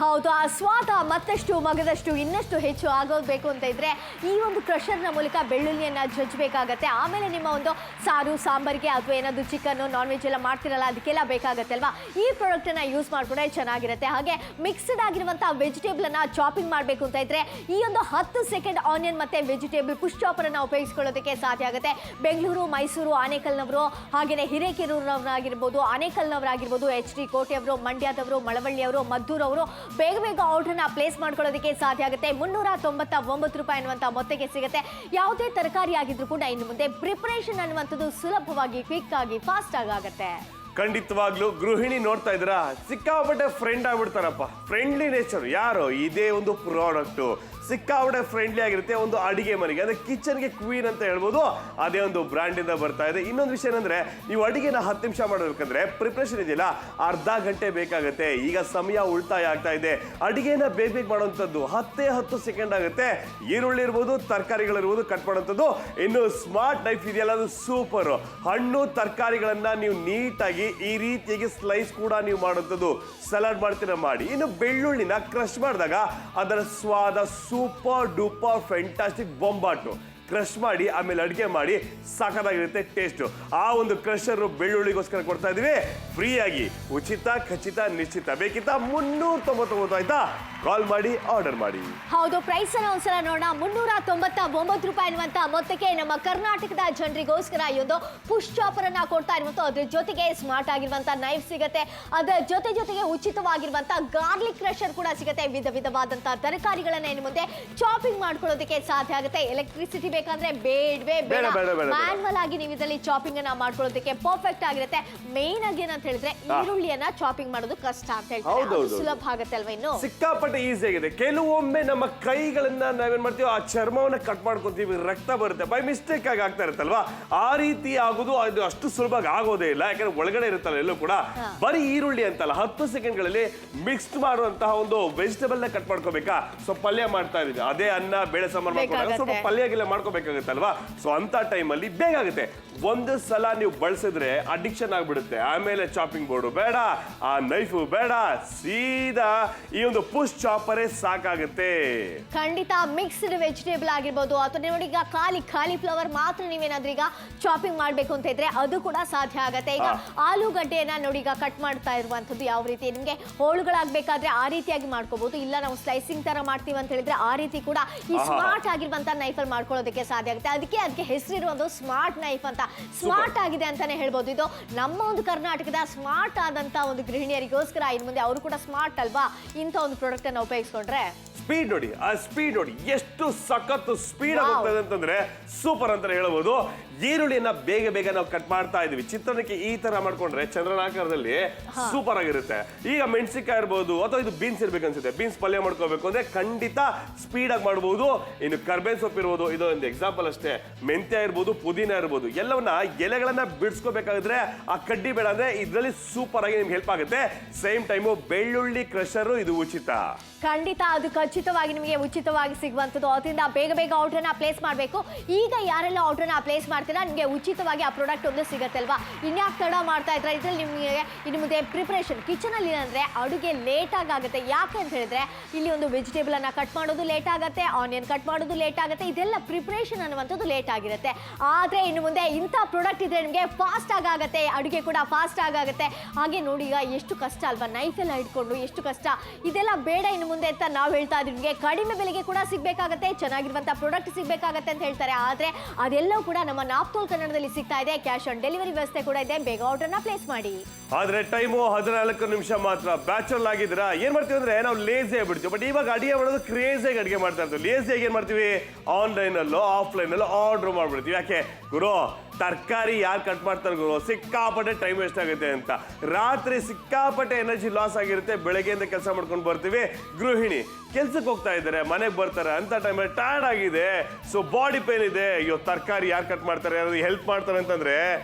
ಹೌದು, ಆ ಸ್ವಾದ ಮತ್ತಷ್ಟು ಮಗದಷ್ಟು ಇನ್ನಷ್ಟು ಹೆಚ್ಚು ಆಗೋಗ್ಬೇಕು ಅಂತ ಇದ್ರೆ ಈ ಒಂದು ಕ್ರಷರ್ನ ಮೂಲಕ ಬೆಳ್ಳುಳ್ಳಿಯನ್ನ ಜಜ್ಜಬೇಕಾಗತ್ತೆ. ಆಮೇಲೆ ನಿಮ್ಮ ಒಂದು ಸಾರು ಸಾಂಬಾರಿಗೆ ಅಥವಾ ಏನಾದ್ರು ಚಿಕನ್ ನಾನ್ ವೆಜ್ ಎಲ್ಲ ಮಾಡ್ತಿರಲ್ಲ ಅದಕ್ಕೆಲ್ಲ ಬೇಕಾಗತ್ತೆ ಅಲ್ವಾ, ಈ ಪ್ರಾಡಕ್ಟ್ ಅನ್ನ ಯೂಸ್ ಮಾಡ್ಕೊಂಡ್ರೆ ಚೆನ್ನಾಗಿರುತ್ತೆ. ಹಾಗೆ ಮಿಕ್ಸ್ಡ್ ಆಗಿರುವಂತಹ ವೆಜಿಟೇಬಲ್ ಅನ್ನ ಚಾಪಿಂಗ್ ಮಾಡಬೇಕು ಅಂತ ಇದ್ರೆ ಈ ಒಂದು 10 ಸೆಕೆಂಡ್ ಆನಿಯನ್ ಮತ್ತೆ ವೆಜಿಟೇಬಲ್ ಪುಷ್ ಚಾಪರ್ ಅನ್ನ ಉಪಯೋಗಿಸಿಕೊಳ್ಳೋದಕ್ಕೆ ಸಾಧ್ಯ ಆಗುತ್ತೆ. ಬೆಂಗಳೂರು, ಮೈಸೂರು, ಆನೇಕಲ್ನವರು, ಹಾಗೆಯೇ ಹಿರೇಕೆರೂರವರಾಗಿರ್ಬೋದು, ಆನೇಕಲ್ನವರಾಗಿರ್ಬೋದು, HD ಕೋಟೆಯವರು, ಮಂಡ್ಯದವರು, ಮಳವಳ್ಳಿಯವರು, ಮದ್ದೂರವರು ಬೇಗ ಬೇಗ ಆರ್ಡರ್ನ ಪ್ಲೇಸ್ ಮಾಡ್ಕೊಳ್ಳೋದಕ್ಕೆ ಸಾಧ್ಯ ಆಗುತ್ತೆ. 399 ರೂಪಾಯಿ ಅನ್ನುವಂಥ ಮೊತ್ತಕ್ಕೆ ಸಿಗುತ್ತೆ. ಯಾವುದೇ ತರಕಾರಿ ಆಗಿದ್ರು ಕೂಡ ಇನ್ನು ಮುಂದೆ ಪ್ರಿಪರೇಷನ್ ಅನ್ನುವಂಥದ್ದು ಸುಲಭವಾಗಿ, ಕ್ವಿಕ್ ಆಗಿ, ಫಾಸ್ಟ್ ಆಗುತ್ತೆ. ಖಂಡಿತವಾಗ್ಲೂ ಗೃಹಿಣಿ ನೋಡ್ತಾ ಇದ್ದೀರಾ, ಸಿಕ್ಕಾಪಟ್ಟೆ ಫ್ರೆಂಡ್ ಆಗ್ಬಿಡ್ತಾರಪ್ಪ. ಫ್ರೆಂಡ್ಲಿ ನೇಚರ್ ಯಾರು, ಇದೇ ಒಂದು ಪ್ರಾಡಕ್ಟ್ ಸಿಕ್ಕಾಪಟ್ಟೆ ಫ್ರೆಂಡ್ಲಿ ಆಗಿರುತ್ತೆ. ಒಂದು ಅಡಿಗೆ ಮನೆಗೆ ಅಂದ್ರೆ ಕಿಚನ್ಗೆ ಕ್ವೀನ್ ಅಂತ ಹೇಳ್ಬೋದು, ಅದೇ ಒಂದು ಬ್ರ್ಯಾಂಡ್ ಇಂದ ಬರ್ತಾ ಇದೆ. ಇನ್ನೊಂದು ವಿಷಯ ಏನಂದ್ರೆ, ನೀವು ಅಡಿಗೆನ 10 ನಿಮಿಷ ಮಾಡಬೇಕಂದ್ರೆ ಪ್ರಿಪ್ರೇಷನ್ ಇದೆಯಲ್ಲ ಅರ್ಧ ಗಂಟೆ ಬೇಕಾಗುತ್ತೆ. ಈಗ ಸಮಯ ಉಳಿತಾಯ ಆಗ್ತಾ ಇದೆ. ಅಡಿಗೆನ ಬೇಗ ಮಾಡುವಂಥದ್ದು 10 ಸೆಕೆಂಡ್ ಆಗುತ್ತೆ. ಈರುಳ್ಳಿ ಇರ್ಬೋದು, ತರಕಾರಿಗಳಿರ್ಬೋದು ಕಟ್ ಮಾಡುವಂಥದ್ದು. ಇನ್ನು ಸ್ಮಾರ್ಟ್ ನೈಫ್ ಇದೆಯಲ್ಲ, ಅದು ಸೂಪರ್. ಹಣ್ಣು ತರಕಾರಿಗಳನ್ನ ನೀವು ನೀಟಾಗಿ ಈ ರೀತಿಯಾಗಿ ಸ್ಲೈಸ್ ಕೂಡ ನೀವು ಮಾಡುವಂಥದ್ದು. ಸಲಾಡ್ ಮಾಡ್ತೀರಾ ಮಾಡಿ. ಇನ್ನು ಬೆಳ್ಳುಳ್ಳಿನ ಕ್ರಶ್ ಮಾಡಿದಾಗ ಅದರ ಸ್ವಾದ ಸೂಪರ್ ಡೂಪರ್ ಫ್ಯಾಂಟಾಸ್ಟಿಕ್ ಬೊಂಬಾಟು. ಕ್ರಶ್ ಮಾಡಿ ಆಮೇಲೆ ಅಡುಗೆ ಮಾಡಿ ಸಾಕಾಗಿರುತ್ತೆ ಟೇಸ್ಟ್. ಆ ಒಂದು ಕ್ರಷರ್ ಬೆಳ್ಳುಳ್ಳಿಗೋಸ್ಕರ ಕೊಡ್ತಾ ಇದೀವಿ ಫ್ರೀ ಆಗಿ, ಉಚಿತ, ಖಚಿತ, ನಿಶ್ಚಿತ. ಬೇಕಿತ್ತ 399 ಆಯ್ತಾ? ಕಾಲ್ ಮಾಡಿ ಆರ್ಡರ್ ಮಾಡಿ. ಹೌದು, ಪ್ರೈಸ್ ಅನ್ನ ಒಂದ್ಸಲ ನೋಡೋಣ. 399 ರೂಪಾಯಿ ಅನ್ನುವಂತ ಮೊತ್ತಕ್ಕೆ ನಮ್ಮ ಕರ್ನಾಟಕದ ಜನರಿಗೋಸ್ಕರ ಈ ಒಂದು ಪುಷ್ ಚಾಪರ್ ಅನ್ನ ಕೊಡ್ತಾ ಇರುವಂತ, ಅದ್ರ ಜೊತೆಗೆ ಸ್ಮಾರ್ಟ್ ಆಗಿರುವಂತ ನೈಫ್ ಸಿಗುತ್ತೆ. ಅದರ ಜೊತೆಗೆ ಉಚಿತವಾಗಿರುವಂತ ಗಾರ್ಲಿಕ್ ಕ್ರಷರ್ ಕೂಡ ಸಿಗುತ್ತೆ. ವಿಧವಾದಂತ ತರಕಾರಿಗಳನ್ನ ಇನ್ನು ಮುಂದೆ ಚಾಪಿಂಗ್ ಮಾಡ್ಕೊಳ್ಳೋದಕ್ಕೆ ಸಾಧ್ಯ ಆಗುತ್ತೆ. ಎಲೆಕ್ಟ್ರಿಸಿಟಿ ಬೇಕಂದ್ರೆ ಬೇಡವೇ ಬೇಡ, ಮ್ಯಾನ್ಯಲ್ ಆಗಿ ನೀವು ಇದರಲ್ಲಿ ಚಾಪಿಂಗ್ ಅನ್ನ ಮಾಡ್ಕೊಳ್ಳೋದಕ್ಕೆ ಪರ್ಫೆಕ್ಟ್ ಆಗಿರುತ್ತೆ. ಮೇನ್ ಆಗಿ ಏನಂತ ಹೇಳಿದ್ರೆ ಈರುಳ್ಳಿಯನ್ನ ಚಾಪಿಂಗ್ ಮಾಡೋದು ಕಷ್ಟ ಅಂತ ಹೇಳ್ತಾರೆ, ಸುಲಭ ಆಗುತ್ತೆ ಅಲ್ವಾ? ಇನ್ನು ಸಿಕ್ಕಾಪಟ್ಟೆ ಈಸಿ ಆಗಿದೆ. ಕೆಲವೊಮ್ಮೆ ನಮ್ಮ ಕೈಗಳನ್ನ ನಾವೇನ್ ಮಾಡ್ತೀವಿ, ಆ ಚರ್ಮವನ್ನ ಕಟ್ ಮಾಡ್ಕೊತೀವಿ, ರಕ್ತ ಬರುತ್ತೆ, ಬೈ ಮಿಸ್ಟೇಕ್ ಆಗಿ ಆಗ್ತಾ ಇರುತ್ತಲ್ವಾ. ಆ ರೀತಿ ಆಗೋದು ಅದು ಅಷ್ಟು ಸುಲಭವಾಗಿ ಆಗೋದೇ ಇಲ್ಲ, ಯಾಕಂದ್ರೆ ಒಳಗಡೆ ಇರುತ್ತಲ್ಲ ಎಲ್ಲೂ ಕೂಡ. ಬರೀ ಈರುಳ್ಳಿ ಅಂತಲ್ಲ, 10 ಸೆಕೆಂಡ್ಗಳಲ್ಲಿ ಮಿಕ್ಸ್ಡ್ ಮಾಡುವಂತಹ ಒಂದು ವೆಜಿಟೇಬಲ್ ನ ಕಟ್ ಮಾಡ್ಕೋಬೇಕಾ. ಸೊ ಪಲ್ಯ ಮಾಡ್ತಾ ಇದೀವಿ, ಅದೇ ಅನ್ನ ಬೇಳೆ ಸಾಂಬಾರ್ ಮಾಡ್ಕೊಂಡಾಗ ಸ್ವಲ್ಪ ಪಲ್ಯಗೆಲ್ಲ ಮಾಡ್ಕೋಬೇಕಾಗುತ್ತಲ್ವಾ. ಸೊ ಅಂತ ಟೈಮಲ್ಲಿ ಬೇಗ ಆಗುತ್ತೆ. ಒಂದು ಸಲ ನೀವು ಬಳಸಿದ್ರೆ ಅಡಿಕ್ಷನ್ ಆಗ್ಬಿಡುತ್ತೆ. ಆಮೇಲೆ ಚಾಪಿಂಗ್ ಬೋರ್ಡು ಬೇಡ, ಆ ನೈಫು ಬೇಡ, ಸೀದಾ ಈ ಒಂದು ಪುಷ್ ಚಾಪರೇ ಸಾಕಾಗುತ್ತೆ. ಖಂಡಿತ ಮಿಕ್ಸ್ಡ್ ವೆಜಿಟೇಬಲ್ ಆಗಿರ್ಬೋದು, ಅಥವಾ ನೋಡಿ ಈಗ ಕಾಲಿಫ್ಲವರ್ ಮಾತ್ರ ನೀವೇನಾದ್ರೂ ಈಗ ಚಾಪಿಂಗ್ ಮಾಡ್ಬೇಕು ಅಂತ ಇದ್ರೆ ಅದು ಕೂಡ ಸಾಧ್ಯ ಆಗತ್ತೆ. ಈಗ ಆಲೂಗಡ್ಡೆಯನ್ನ ನೋಡಿ ಈಗ ಕಟ್ ಮಾಡ್ತಾ ಇರುವಂತದ್ದು ಯಾವ ರೀತಿ ನಿಮ್ಗೆ ಹೋಳುಗಳಾಗಬೇಕಾದ್ರೆ ಆ ರೀತಿಯಾಗಿ ಮಾಡ್ಕೋಬಹುದು. ಇಲ್ಲ ನಾವು ಸ್ಲೈಸಿಂಗ್ ತರ ಮಾಡ್ತೀವಿ ಅಂತ ಹೇಳಿದ್ರೆ ಆ ರೀತಿ ಕೂಡ ಈ ಸ್ಮಾರ್ಟ್ ಆಗಿರುವಂತ ನೈಫಲ್ಲಿ ಮಾಡ್ಕೊಳ್ಳೋದಕ್ಕೆ ಸಾಧ್ಯ ಆಗುತ್ತೆ. ಅದಕ್ಕೆ ಹೆಸರಿರುವುದು ಸ್ಮಾರ್ಟ್ ನೈಫ್ ಅಂತ. ಸ್ಮಾರ್ಟ್ ಆಗಿದೆ ಅಂತಾನೆ ಹೇಳ್ಬೋದು. ಇದು ನಮ್ಮ ಒಂದು ಕರ್ನಾಟಕದ ಸ್ಮಾರ್ಟ್ ಆದಂತ ಒಂದು ಗೃಹಿಣಿಯರಿಗೋಸ್ಕರ ಇನ್ನು ಮುಂದೆ ಅವರು ಕೂಡ ಸ್ಮಾರ್ಟ್ ಅಲ್ವಾ, ಇಂಥ ಒಂದು ಪ್ರಾಡಕ್ಟ್ ಅನ್ನು ಉಪಯೋಗಿಸ್ಕೊಂಡ್ರೆ. ಸ್ಪೀಡ್ ನೋಡಿ, ಆ ಸ್ಪೀಡ್ ನೋಡಿ ಎಷ್ಟು ಸಖತ್ ಸ್ಪೀಡ್ ಆಗುತ್ತದೆ ಅಂತಂದ್ರೆ ಸೂಪರ್ ಅಂತ ಹೇಳ್ಬೋದು. ಈರುಳ್ಳಿಯನ್ನ ಬೇಗ ನಾವು ಕಟ್ ಮಾಡ್ತಾ ಇದೀವಿ. ಚಿತ್ರಾನ್ನಕ್ಕೆ ಈ ತರ ಮಾಡ್ಕೊಂಡ್ರೆ ಚಂದ್ರನ ಆಕಾರದಲ್ಲಿ ಸೂಪರ್ ಆಗಿರುತ್ತೆ. ಈಗ ಮೆಣಸಿನಕಾಯಿ ಇರ್ಬೋದು, ಅಥವಾ ಇದು ಬೀನ್ಸ್ ಇರ್ಬೇಕು ಅನ್ಸುತ್ತೆ, ಬೀನ್ಸ್ ಪಲ್ಯ ಮಾಡ್ಕೋಬೇಕು ಅಂದ್ರೆ ಖಂಡಿತ ಸ್ಪೀಡ್ ಆಗಿ ಮಾಡಬಹುದು. ಇನ್ನು ಕರ್ಬೇವಿನ ಸೊಪ್ಪು ಇರ್ಬೋದು, ಇದು ಒಂದು ಎಕ್ಸಾಂಪಲ್ ಅಷ್ಟೇ. ಮೆಂತ್ಯ ಇರ್ಬೋದು, ಪುದೀನ ಇರ್ಬೋದು, ಎಲ್ಲವನ್ನ ಎಲೆಗಳನ್ನ ಬಿಡಿಸ್ಕೋಬೇಕಾದ್ರೆ ಆ ಕಡ್ಡಿ ಬೇಡ ಅಂದ್ರೆ ಇದರಲ್ಲಿ ಸೂಪರ್ ಆಗಿ ನಿಮ್ಗೆ ಹೆಲ್ಪ್ ಆಗುತ್ತೆ. ಸೇಮ್ ಟೈಮು ಬೆಳ್ಳುಳ್ಳಿ ಕ್ರಷರ್ ಇದು ಉಚಿತ. ಖಂಡಿತ ಅದು ಖಚಿತವಾಗಿ ನಿಮಗೆ ಉಚಿತವಾಗಿ ಸಿಗುವಂಥದ್ದು. ಅದರಿಂದ ಬೇಗ ಆರ್ಡರ್ನ ಪ್ಲೇಸ್ ಮಾಡಬೇಕು. ಈಗ ಯಾರೆಲ್ಲ ಆರ್ಡರ್ನ ಪ್ಲೇಸ್ ಮಾಡ್ತೀರಾ ನಿಮಗೆ ಉಚಿತವಾಗಿ ಆ ಪ್ರಾಡಕ್ಟ್ ಒಂದು ಸಿಗುತ್ತೆ ಅಲ್ವಾ. ಇನ್ಯಾಕೆ ತಡ ಮಾಡ್ತಾ ಇದ್ರೆ, ಇದ್ರಲ್ಲಿ ನಿಮಗೆ ಇನ್ನು ಮುಂದೆ ಪ್ರಿಪ್ರೇಷನ್ ಕಿಚನಲ್ಲಿ ಏನಂದ್ರೆ ಅಡುಗೆ ಲೇಟಾಗಿ ಆಗುತ್ತೆ. ಯಾಕೆ ಅಂತ ಹೇಳಿದ್ರೆ ಇಲ್ಲಿ ಒಂದು ವೆಜಿಟೇಬಲ್ ಅನ್ನ ಕಟ್ ಮಾಡೋದು ಲೇಟ್ ಆಗುತ್ತೆ, ಆನಿಯನ್ ಕಟ್ ಮಾಡೋದು ಲೇಟ್ ಆಗುತ್ತೆ, ಇದೆಲ್ಲ ಪ್ರಿಪ್ರೇಷನ್ ಅನ್ನುವಂಥದ್ದು ಲೇಟ್ ಆಗಿರುತ್ತೆ. ಆದ್ರೆ ಇನ್ನು ಮುಂದೆ ಇಂಥ ಪ್ರಾಡಕ್ಟ್ ಇದ್ರೆ ನಿಮಗೆ ಫಾಸ್ಟ್ ಆಗುತ್ತೆ, ಅಡುಗೆ ಕೂಡ ಫಾಸ್ಟ್ ಆಗುತ್ತೆ. ಹಾಗೆ ನೋಡಿ ಈಗ ಎಷ್ಟು ಕಷ್ಟ ಅಲ್ವಾ, ನೈಫ್ ಎಲ್ಲ ಹಿಡ್ಕೊಂಡು ಎಷ್ಟು ಕಷ್ಟ. ಇದೆಲ್ಲ ಬೇಡ ಇನ್ನು ಮುಂದೆ ಅಂತ ನಾವು ಹೇಳ್ತಾ ಅದು ನಿಮಗೆ ಕಡಿಮೆ ಬೆಲೆಗೆ ಕೂಡ ಸಿಗಬೇಕಾಗತ್ತೆ, ಚೆನ್ನಾಗಿರುವಂತ ಪ್ರಾಡಕ್ಟ್ ಸಿಗಬೇಕಾಗತ್ತೆ ಅಂತ ಹೇಳ್ತಾರೆ. ಆದ್ರೆ ಅದೆಲ್ಲವೂ ಕೂಡ ನಮ್ಮ ನಾಪ್ತೋಲ್ ಕನ್ನಡದಲ್ಲಿ ಸಿಗ್ತಾ ಇದೆ. ಕ್ಯಾಶ್ ಆನ್ ಡೆಲಿವರಿ ವ್ಯವಸ್ಥೆ ಕೂಡ ಇದೆ. ಬೇಗ ಆರ್ಡರ್ನ ಪ್ಲೇಸ್ ಮಾಡಿ. ಆದ್ರೆ ಟೈಮು 14 ನಿಮಿಷ ಮಾತ್ರ. ಬ್ಯಾಚುಲರ್ ಆಗಿದ್ದೀರಾ ಏನ್ ಮಾಡ್ತೀವಿ ಅಂದ್ರೆ ನಾವು ಲೇಸಿ ಆಗ್ಬಿಡ್ತೀವಿ. ಬಟ್ ಇವಾಗ ಅಡಿಗೆ ಮಾಡೋದು ಕ್ರೇಜಿಯಾಗಿ ಅಡಿಗೆ ಮಾಡ್ತಾ ಇರ್ತೀವಿ. ಲೇಸಿಯಾಗಿ ಏನ್ ಮಾಡ್ತೀವಿ, ಆನ್ಲೈನ್ ಅಲ್ಲೋ ಆಫ್ಲೈನ್ ಅಲ್ಲೋ ಆರ್ಡರ್ ಮಾಡ್ಬಿಡ್ತೀವಿ. ಯಾಕೆ ಗುರು, ತರಕಾರಿ ಯಾರು ಕಟ್ ಮಾಡ್ತಾರೆ ಗುರು, ಸಿಕ್ಕಾಪಟ್ಟೆ ಟೈಮ್ ವೇಸ್ಟ್ ಆಗುತ್ತೆ ಅಂತ. ರಾತ್ರಿ ಸಿಕ್ಕಾಪಟ್ಟೆ ಎನರ್ಜಿ ಲಾಸ್ ಆಗಿರುತ್ತೆ. ಬೆಳಗ್ಗೆಯಿಂದ ಕೆಲಸ ಮಾಡ್ಕೊಂಡು ಬರ್ತೀವಿ. ಗೃಹಿಣಿ ಕೆಲ್ಸಕ್ಕೆ ಹೋಗ್ತಾ ಇದ್ದಾರೆ, ಮನೆಗೆ ಬರ್ತಾರೆ ಅಂತ ಟೈಮಲ್ಲಿ ಟಯರ್ಡ್ ಆಗಿದೆ, ಸೊ ಬಾಡಿ ಪೇನ್ ಇದೆ. ಅಯ್ಯೋ ತರಕಾರಿ ಯಾರು ಕಟ್ ಮಾಡ್ತಾರೆ, ಯಾರು ಹೆಲ್ಪ್ ಮಾಡ್ತಾರೆ ಅಂತಂದ್ರೆ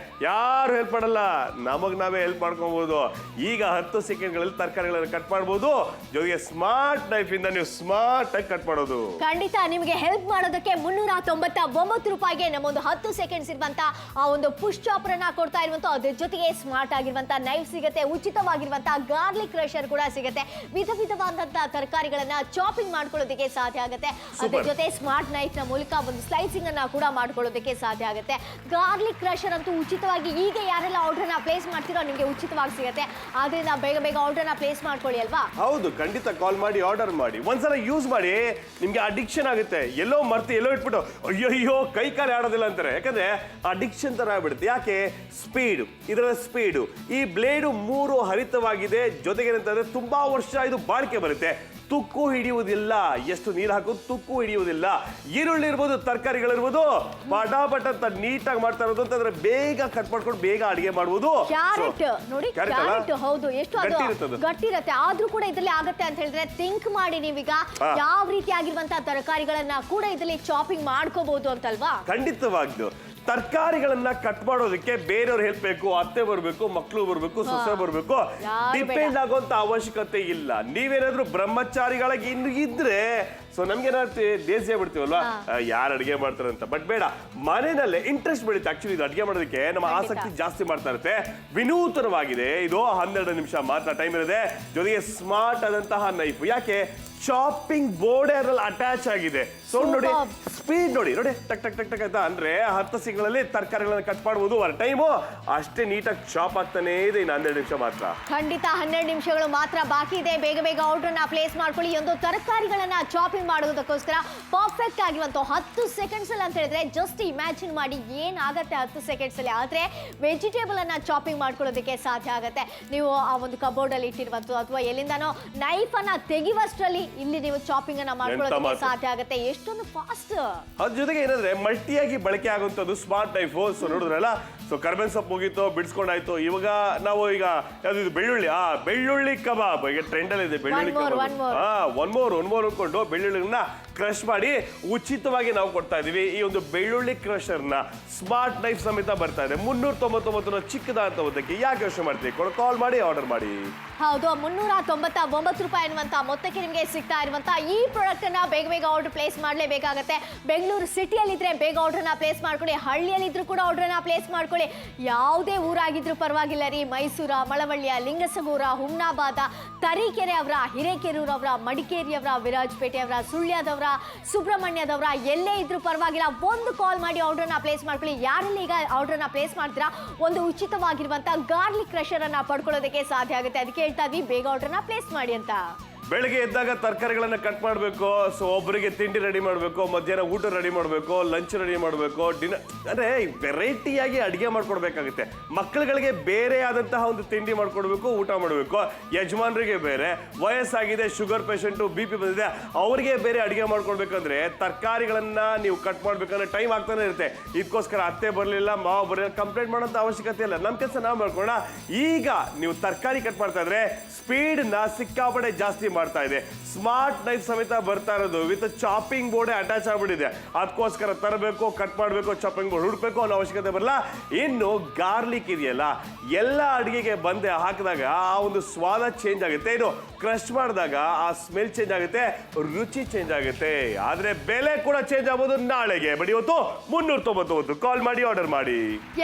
ಯಾರು ಹೆಲ್ಪ್ ಮಾಡಲ್ಲ, ನಮಗ್ ನಾವೇ ಹೆಲ್ಪ್ ಮಾಡ್ಕೊಬಹುದು. ಈಗ 10 ಸೆಕೆಂಡ್ಗಳಲ್ಲಿ ತರಕಾರಿಗಳನ್ನ ಕಟ್ ಮಾಡ್ಬೋದು. ಜೊತೆಗೆ ಸ್ಮಾರ್ಟ್ ನೈಫ್ ಇಂದ ನೀವು ಸ್ಮಾರ್ಟ್ ಆಗಿ ಕಟ್ ಮಾಡೋದು. ಖಂಡಿತ ನಿಮಗೆ ಹೆಲ್ಪ್ ಮಾಡೋದಕ್ಕೆ 399 ರೂಪಾಯಿಗೆ ನಮ್ಮೊಂದು 10 ಸೆಕೆಂಡ್ಸ್ ಇರುವಂತ ಆ ಒಂದು ಪುಷ್ ಚಾಪರ್ ಅನ್ನ ಕೊಡ್ತಾ ಇರುವಂತ. ಅದ್ರ ಜೊತೆಗೆ ಸ್ಮಾರ್ಟ್ ಆಗಿರುವಂತ ನೈಫ್ ಸಿಗುತ್ತೆ, ಉಚಿತವಾಗಿರುವಂತ ಗಾರ್ಲಿಕ್ ಕ್ರಷರ್ ಕೂಡ ಸಿಗುತ್ತೆ. ವಿಧ ವಿಧವಾದಂತಹ ತರಕಾರಿಗಳನ್ನ ಚಾಪಿಂಗ್ ಮಾಡ್ಕೊಳ್ಳೋದಕ್ಕೆ ಸಾಧ್ಯ ಆಗುತ್ತೆ. ಅದ್ರ ಜೊತೆ ಸ್ಮಾರ್ಟ್ ನೈಫ್ ನ ಮೂಲಕ ಒಂದು ಸ್ಲೈಸಿಂಗ್ ಅನ್ನ ಕೂಡ ಮಾಡ್ಕೊಳ್ಳೋದಕ್ಕೆ ಸಾಧ್ಯ ಆಗುತ್ತೆ. ಗಾರ್ಲಿಕ್ ಕ್ರಷರ್ ಅಂತೂ ಉಚಿತವಾಗಿ ಈಗ ಯಾರೆಲ್ಲ ಆರ್ಡರ್ ನ ಪ್ಲೇಸ್ ಮಾಡ್ತೀರೋ ನಿಮಗೆ ಉಚಿತವಾಗಿ ಸಿಗುತ್ತೆ. ಆದ್ರಿಂದ ಬೇಗ ಬೇಗ ಆರ್ಡರ್ ನ ಪ್ಲೇಸ್ ಮಾಡ್ಕೊಳ್ಳಿ ಅಲ್ವಾ. ಹೌದು, ಖಂಡಿತ ಕಾಲ್ ಮಾಡಿ ಆರ್ಡರ್ ಮಾಡಿ. ಒಂದ್ಸಲ ಯೂಸ್ ಮಾಡಿ, ನಿಮ್ಗೆ ಅಡಿಕ್ಷನ್ ಆಗುತ್ತೆ. ಎಲ್ಲೋ ಮರ್ತಿ ಎಲ್ಲೋ ಇಟ್ಬಿಟ್ಟು ಅಯ್ಯೋ ಕೈ ಕಾಲು ಆಡೋದಿಲ್ಲ ಅಂತಾರೆ. ಯಾಕಂದ್ರೆ ಅಡಿಕ್ಷನ್ ತರ ಆಗ್ಬಿಡುತ್ತೆ. ಯಾಕೆ, ಸ್ಪೀಡ್, ಇದರ ಸ್ಪೀಡು. ಈ ಬ್ಲೇಡು 3 ಹರಿತವಾಗಿದೆ. ಜೊತೆಗೆ ಏನಂತಂದ್ರೆ ತುಂಬಾ ವರ್ಷ ಇದು ಬಾಳಿಕೆ ಬರುತ್ತೆ. ತುಕ್ಕು ಹಿಡಿಯುವುದಿಲ್ಲ. ಎಷ್ಟು ನೀರು ಹಾಕೋದು ತುಕ್ಕು ಹಿಡಿಯುವುದಿಲ್ಲ. ಈರುಳ್ಳಿ ಇರ್ಬೋದು, ತರಕಾರಿಗಳಿರ್ಬೋದು, ಪಟಾಪಟ ಅಂತ ನೀಟಾಗಿ ಮಾಡ್ತಾ ಇರೋದು ಅಂತಂದ್ರೆ ಬೇಗ ಕಟ್ ಮಾಡ್ಕೊಂಡು ಬೇಗ ಅಡಿಗೆ ಮಾಡ್ಬೋದು. ಕ್ಯಾರೆಟ್ ನೋಡಿ, ಕ್ಯಾರೆಟ್ ಹೌದು ಎಷ್ಟು ಅದು ಗಟ್ಟಿ ಇರುತ್ತೆ. ಆದ್ರೂ ಕೂಡ ಇದರಲ್ಲಿ ಆಗತ್ತೆ ಅಂತ ಹೇಳಿದ್ರೆ ಥಿಂಕ್ ಮಾಡಿ ನೀವೀಗ ಯಾವ ರೀತಿ ಆಗಿರುವಂತಹ ತರಕಾರಿಗಳನ್ನ ಕೂಡ ಇದರಲ್ಲಿ ಚಾಪಿಂಗ್ ಮಾಡ್ಕೋಬಹುದು ಅಂತಲ್ವಾ. ಖಂಡಿತವಾಗ್ದು ತರಕಾರಿಗಳನ್ನ ಕಟ್ ಮಾಡೋದಕ್ಕೆ ಬೇರೆಯವ್ರು ಹೆಲ್ಪ್ ಬೇಕು, ಅತ್ತೆ ಬರ್ಬೇಕು, ಮಕ್ಕಳು ಬರ್ಬೇಕು, ಸೊಸೆ ಬರ್ಬೇಕು, ಡಿಪೆಂಡ್ ಆಗೋಂತ ಅವಶ್ಯಕತೆ ಇಲ್ಲ. ನೀವೇನಾದ್ರೂ ಬ್ರಹ್ಮಚಾರಿಗಳಾಗಿ ಇನ್ನು ಇದ್ರೆ ಸೊ ನಮ್ಗೇನಾಗ್ತಿ ದೇಸಿ ಆಗ್ಬಿಡ್ತೀವಲ್ವಾ, ಯಾರು ಅಡಿಗೆ ಮಾಡ್ತಾರೆ ಅಂತ. ಬಟ್ ಬೇಡ, ಮನೆಯಲ್ಲೇ ಇಂಟ್ರೆಸ್ಟ್ ಬೆಳೀತೆ. ಆಕ್ಚುಲಿ ಇದು ಅಡಿಗೆ ಮಾಡೋದಕ್ಕೆ ನಮ್ಮ ಆಸಕ್ತಿ ಜಾಸ್ತಿ ಮಾಡ್ತಾ ಇರುತ್ತೆ. ವಿನೂತನವಾಗಿದೆ ಇದು. 12 ನಿಮಿಷ ಮಾತ್ರ ಟೈಮ್ ಇರುತ್ತೆ. ಜೊತೆಗೆ ಸ್ಮಾರ್ಟ್ ಆದಂತಹ ನೈಫ್. ಯಾಕೆ, ಚಾಪಿಂಗ್ ಬೋರ್ಡ್ ಅದ್ರಲ್ಲಿ ಅಟ್ಯಾಚ್ ಆಗಿದೆ. ಸೊ ನೋಡಿ, ಸ್ಪೀಡ್ ನೋಡಿ ನೋಡಿ, ಟಕ್ ಟಕ್ ಟಕ್ ಟಕ್ ಅಂತ ಅಂದ್ರೆ 10 ಸೆಕೆಂಡ್ಗಳಲ್ಲಿ ತರಕಾರಿಗಳನ್ನ ಕಟ್ ಮಾಡಬಹುದು. ಟೈಮು ಅಷ್ಟೇ ನೀಟಾಗಿ ಚಾಪ್ ಆಗ್ತಾನೆ ಇದೆ. ಇನ್ನು 12 ನಿಮಿಷ ಮಾತ್ರ. ಖಂಡಿತ 12 ನಿಮಿಷಗಳು ಮಾತ್ರ ಬಾಕಿ ಇದೆ. ಬೇಗ ಬೇಗ ಆರ್ಡರ್ ನ ಪ್ಲೇಸ್ ಮಾಡ್ಕೊಳ್ಳಿ. ಒಂದು ತರಕಾರಿಗಳನ್ನ ಚಾಪಿಂಗ್ ಮಾಡೋದಕ್ಕೋಸ್ಕರ ಪರ್ಫೆಕ್ಟ್ ಆಗಿರುವಂತ 10 ಸೆಕೆಂಡ್ಸ್ ಅಲ್ಲಿ ಅಂತ ಹೇಳಿದ್ರೆ ಜಸ್ಟ್ ಇಮ್ಯಾಜಿನ್ ಮಾಡಿ ಏನಾಗತ್ತೆ 10 ಸೆಕೆಂಡ್ಸ್ ಅಲ್ಲಿ. ಆದ್ರೆ ವೆಜಿಟೇಬಲ್ ಅನ್ನ ಚಾಪಿಂಗ್ ಮಾಡ್ಕೊಳ್ಳೋದಕ್ಕೆ ಸಾಧ್ಯ ಆಗುತ್ತೆ. ನೀವು ಆ ಒಂದು ಕಬೋರ್ಡ್ ಅಲ್ಲಿ ಇಟ್ಟಿರುವಂತ ಅಥವಾ ಎಲ್ಲಿಂದಾನೋ ನೈಫ್ ಅನ್ನ ತೆಗೆಯುವಷ್ಟರಲ್ಲಿ ಇಲ್ಲಿ ನೀವು ಚಾಪಿಂಗ್ ಅನ್ನ ಮಾಡ್ಕೊಳ್ಳೋದಕ್ಕೆ ಸಾಧ್ಯ ಆಗುತ್ತೆ. ಎಷ್ಟೊಂದು ಫಾಸ್ಟ್. ಅದ್ರ ಜೊತೆಗೆ ಏನಂದ್ರೆ ಮಲ್ಟಿಯಾಗಿ ಬಳಕೆ ಆಗುವಂತದ್ದು ಸ್ಮಾರ್ಟ್ ನೈಫ್. ಸೊ ನೋಡಿದ್ರಲ್ಲ, ಸೊ ಕರ್ಬೇವಿನ ಸೊಪ್ಪು ಮುಗೀತು, ಬಿಡಿಸ್ಕೊಂಡಾಯ್ತು. ಇವಾಗ ನಾವು ಈಗ ಯಾವ್ದು ಬೆಳ್ಳುಳ್ಳಿ, ಬೆಳ್ಳುಳ್ಳಿ ಕಬಾಬ್ ಈಗ ಟ್ರೆಂಡ್ ಅಲ್ಲಿ ಇದೆ. ಬೆಳ್ಳುಳ್ಳಿ ಕಬಾಬ್ ಒನ್ ಮೋರ್ ಅನ್ಕೊಂಡು ಬೆಳ್ಳುಳ್ಳಿನ ಕ್ರಶ್ ಮಾಡಿ ಉಚಿತವಾಗಿ ನಾವು ಕೊಡ್ತಾ ಇದೀವಿ. ಈ ಒಂದು ಬೆಳ್ಳುಳ್ಳಿ ಕ್ರಷರ್ ನ ಸ್ಮಾರ್ಟ್ ನೈಫ್ ಸಮೇತ ಬರ್ತಾ ಇದೆ. 399 ಚಿಕ್ಕದಾದ ಒಂದಕ್ಕೆ. ಯಾಕೆ ಯೋಚನೆ ಮಾಡ್ತೀವಿ, ಕಾಲ್ ಮಾಡಿ ಆರ್ಡರ್ ಮಾಡಿ. ಹೌದು, 399 ರೂಪಾಯಿ ಅನ್ನುವಂತ ಮೊತ್ತಕ್ಕೆ ನಿಮಗೆ ಸಿಗ್ತಾ ಇರುವಂತ ಈ ಪ್ರಾಡಕ್ಟ್ ಅನ್ನ ಬೇಗ ಬೇಗ ಆರ್ಡರ್ ಪ್ಲೇಸ್ ಮಾಡಲೇಬೇಕಾಗತ್ತೆ. ಬೆಂಗಳೂರು ಸಿಟಿಯಲ್ಲಿದ್ರೆ ಬೇಗ ಆರ್ಡರ್ ನ ಪ್ಲೇಸ್ ಮಾಡ್ಕೊಳ್ಳಿ. ಹಳ್ಳಿಯಲ್ಲಿದ್ರು ಕೂಡ ಆರ್ಡರ್ ನ ಪ್ಲೇಸ್ ಮಾಡ್ಕೊಳ್ಳಿ. ಯಾವುದೇ ಊರಾಗಿದ್ರು ಪರವಾಗಿಲ್ಲ ರೀ. ಮೈಸೂರ, ಮಳವಳ್ಳಿಯ, ಲಿಂಗಸಗೂರ, ಹುಮ್ನಾಬಾದ, ತರೀಕೆರೆ ಅವರ, ಹಿರೇಕೆರೂರವರ, ಮಡಿಕೇರಿಯವರ, ವಿರಾಜಪೇಟೆಯವರ, ಸುಳ್ಯದವರ, ಸುಬ್ರಹ್ಮಣ್ಯದವರ, ಎಲ್ಲೇ ಇದ್ರು ಪರವಾಗಿಲ್ಲ, ಒಂದು ಕಾಲ್ ಮಾಡಿ ಆರ್ಡರ್ ನ ಪ್ಲೇಸ್ ಮಾಡ್ಕೊಳ್ಳಿ. ಯಾರೆಲ್ಲ ಈಗ ಆರ್ಡರ್ ನ ಪ್ಲೇಸ್ ಮಾಡ್ತೀರಾ ಒಂದು ಉಚಿತವಾಗಿರುವಂತ ಗಾರ್ಲಿಕ್ ಕ್ರಷರ್ ಅನ್ನ ಪಡ್ಕೊಳ್ಳೋದಕ್ಕೆ ಸಾಧ್ಯ ಆಗುತ್ತೆ. ಅದಕ್ಕೆ ಹೇಳ್ತಾ ಇದ್ವಿ ಬೇಗ ಆರ್ಡರ್ ನ ಪ್ಲೇಸ್ ಮಾಡಿ ಅಂತ. ಬೆಳಗ್ಗೆ ಎದ್ದಾಗ ತರಕಾರಿಗಳನ್ನ ಕಟ್ ಮಾಡಬೇಕು. ಸೊ ಒಬ್ಬರಿಗೆ ತಿಂಡಿ ರೆಡಿ ಮಾಡಬೇಕು, ಮಧ್ಯಾಹ್ನ ಊಟ ರೆಡಿ ಮಾಡಬೇಕು, ಲಂಚ್ ರೆಡಿ ಮಾಡಬೇಕು, ಡಿನ್ನರ್ ಅಂದ್ರೆ ವೆರೈಟಿಯಾಗಿ ಅಡಿಗೆ ಮಾಡ್ಕೊಡ್ಬೇಕಾಗುತ್ತೆ. ಮಕ್ಕಳುಗಳಿಗೆ ಬೇರೆ ಆದಂತಹ ಒಂದು ತಿಂಡಿ ಮಾಡ್ಕೊಡ್ಬೇಕು, ಊಟ ಮಾಡಬೇಕು. ಯಜಮಾನರಿಗೆ ಬೇರೆ, ವಯಸ್ಸಾಗಿದೆ, ಶುಗರ್ ಪೇಷಂಟು, BP ಬಂದಿದೆ, ಅವರಿಗೆ ಬೇರೆ ಅಡಿಗೆ ಮಾಡ್ಕೊಡ್ಬೇಕಂದ್ರೆ ತರಕಾರಿಗಳನ್ನ ನೀವು ಕಟ್ ಮಾಡ್ಬೇಕಂದ್ರೆ ಟೈಮ್ ಆಗ್ತಾನೆ ಇರುತ್ತೆ. ಇದಕ್ಕೋಸ್ಕರ ಅತ್ತೆ ಬರಲಿಲ್ಲ, ಮಾವ ಬರಲಿಲ್ಲ ಕಂಪ್ಲೇಂಟ್ ಮಾಡೋಂಥ ಅವಶ್ಯಕತೆ ಇಲ್ಲ. ನಮ್ಮ ಕೆಲಸ ನಾವು ಮಾಡ್ಕೊಳ್ಳೋಣ. ಈಗ ನೀವು ತರಕಾರಿ ಕಟ್ ಮಾಡ್ತಾ ಇದ್ರೆ ಸ್ಪೀಡ್ ನ ಸಿಕ್ಕಾಪಟ್ಟೆ ಜಾಸ್ತಿ ಮಾಡ್ತಾ ಇದೆ. ಸ್ಮಾರ್ಟ್ ನೈಫ್ ಸಮೇತ ಬರ್ತಾ ಇರೋದು ವಿತ್ ಚಾಪಿಂಗ್ ಬೋರ್ಡ್ ಅಟ್ಯಾಚ್ ಆಗ್ಬಿಟ್ಟಿದೆ. ಅದಕ್ಕೋಸ್ಕರ ತರಬೇಕು, ಕಟ್ ಮಾಡಬೇಕು, ಚಾಪಿಂಗ್ ಬೋರ್ಡ್ ಹುಡುಕ್ಬೇಕು ಅನ್ನೋ ಅವಶ್ಯಕತೆ ಬರಲ್ಲ. ಇನ್ನು ಗಾರ್ಲಿಕ್ ಇದೆಯಲ್ಲ, ಎಲ್ಲ ಅಡಿಗೆಗೆ ಬಂದೆ ಹಾಕಿದಾಗ ಆ ಒಂದು ಸ್ವಾದ ಚೇಂಜ್ ಆಗುತ್ತೆ. ಇದು ಕ್ರಶ್ ಮಾಡಿದಾಗ ಆ ಸ್ಮೆಲ್ ಚೇಂಜ್ ಆಗುತ್ತೆ, ರುಚಿ ಚೇಂಜ್ ಆಗುತ್ತೆ. ಆದ್ರೆ ಬೆಲೆ ಕೂಡ ಚೇಂಜ್ ಆಗ್ಬೋದು ನಾಳೆಗೆ. ಬಟ್ ಇವತ್ತು 399. ಕಾಲ್ ಮಾಡಿ ಆರ್ಡರ್ ಮಾಡಿ.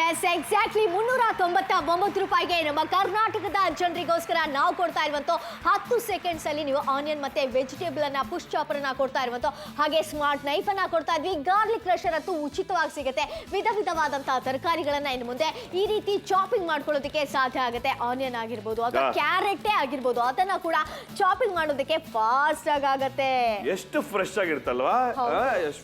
ಎಸ್, ಎಕ್ಸಾಕ್ಟ್ಲಿ 399 ರೂಪಾಯಿಗೆ ನಮ್ಮ ಕರ್ನಾಟಕದ ಜನರಿಗೋಸ್ಕರ ನಾವು ಕೊಡ್ತಾ ಇರುವಂತ 10 ಸೆಕೆಂಡ್ಸ್ ಅಲ್ಲಿ ನೀವು ಆನಿಯನ್ ಮತ್ತೆ ವೆಜಿಟೇಬಲ್ ಅನ್ನ ಪುಷ್ ಚಾಪರ್ ಅನ್ನ ಕೊಡ್ತಾ ಇರುವಂತ ಹಾಗೆ ಸ್ಮಾರ್ಟ್ ನೈಫ್ ಅನ್ನ ಕೊಡ್ತಾ ಇದ್ವಿ. ಗಾರ್ಲಿಕ್ ಕ್ರಷರ್ ಅಂತೂ ಉಚಿತವಾಗಿ ಸಿಗುತ್ತೆ. ವಿಧವಾದಂತಹ ತರಕಾರಿಗಳನ್ನ ಇನ್ನು ಮುಂದೆ ಈ ರೀತಿ ಚಾಪಿಂಗ್ ಮಾಡ್ಕೊಳ್ಳೋದಕ್ಕೆ ಸಾಧ್ಯ ಆಗುತ್ತೆ. ಆನಿಯನ್ ಆಗಿರ್ಬೋದು ಅಥವಾ ಕ್ಯಾರೆಟ್ ಆಗಿರ್ಬೋದು ಅದನ್ನ ಕೂಡ ಚಾಪಿಂಗ್ ಮಾಡೋದಕ್ಕೆ ಫಾಸ್ಟ್ ಆಗತ್ತೆ. ಎಷ್ಟು ಫ್ರೆಶ್ ಆಗಿರುತ್ತಲ್ವಾ?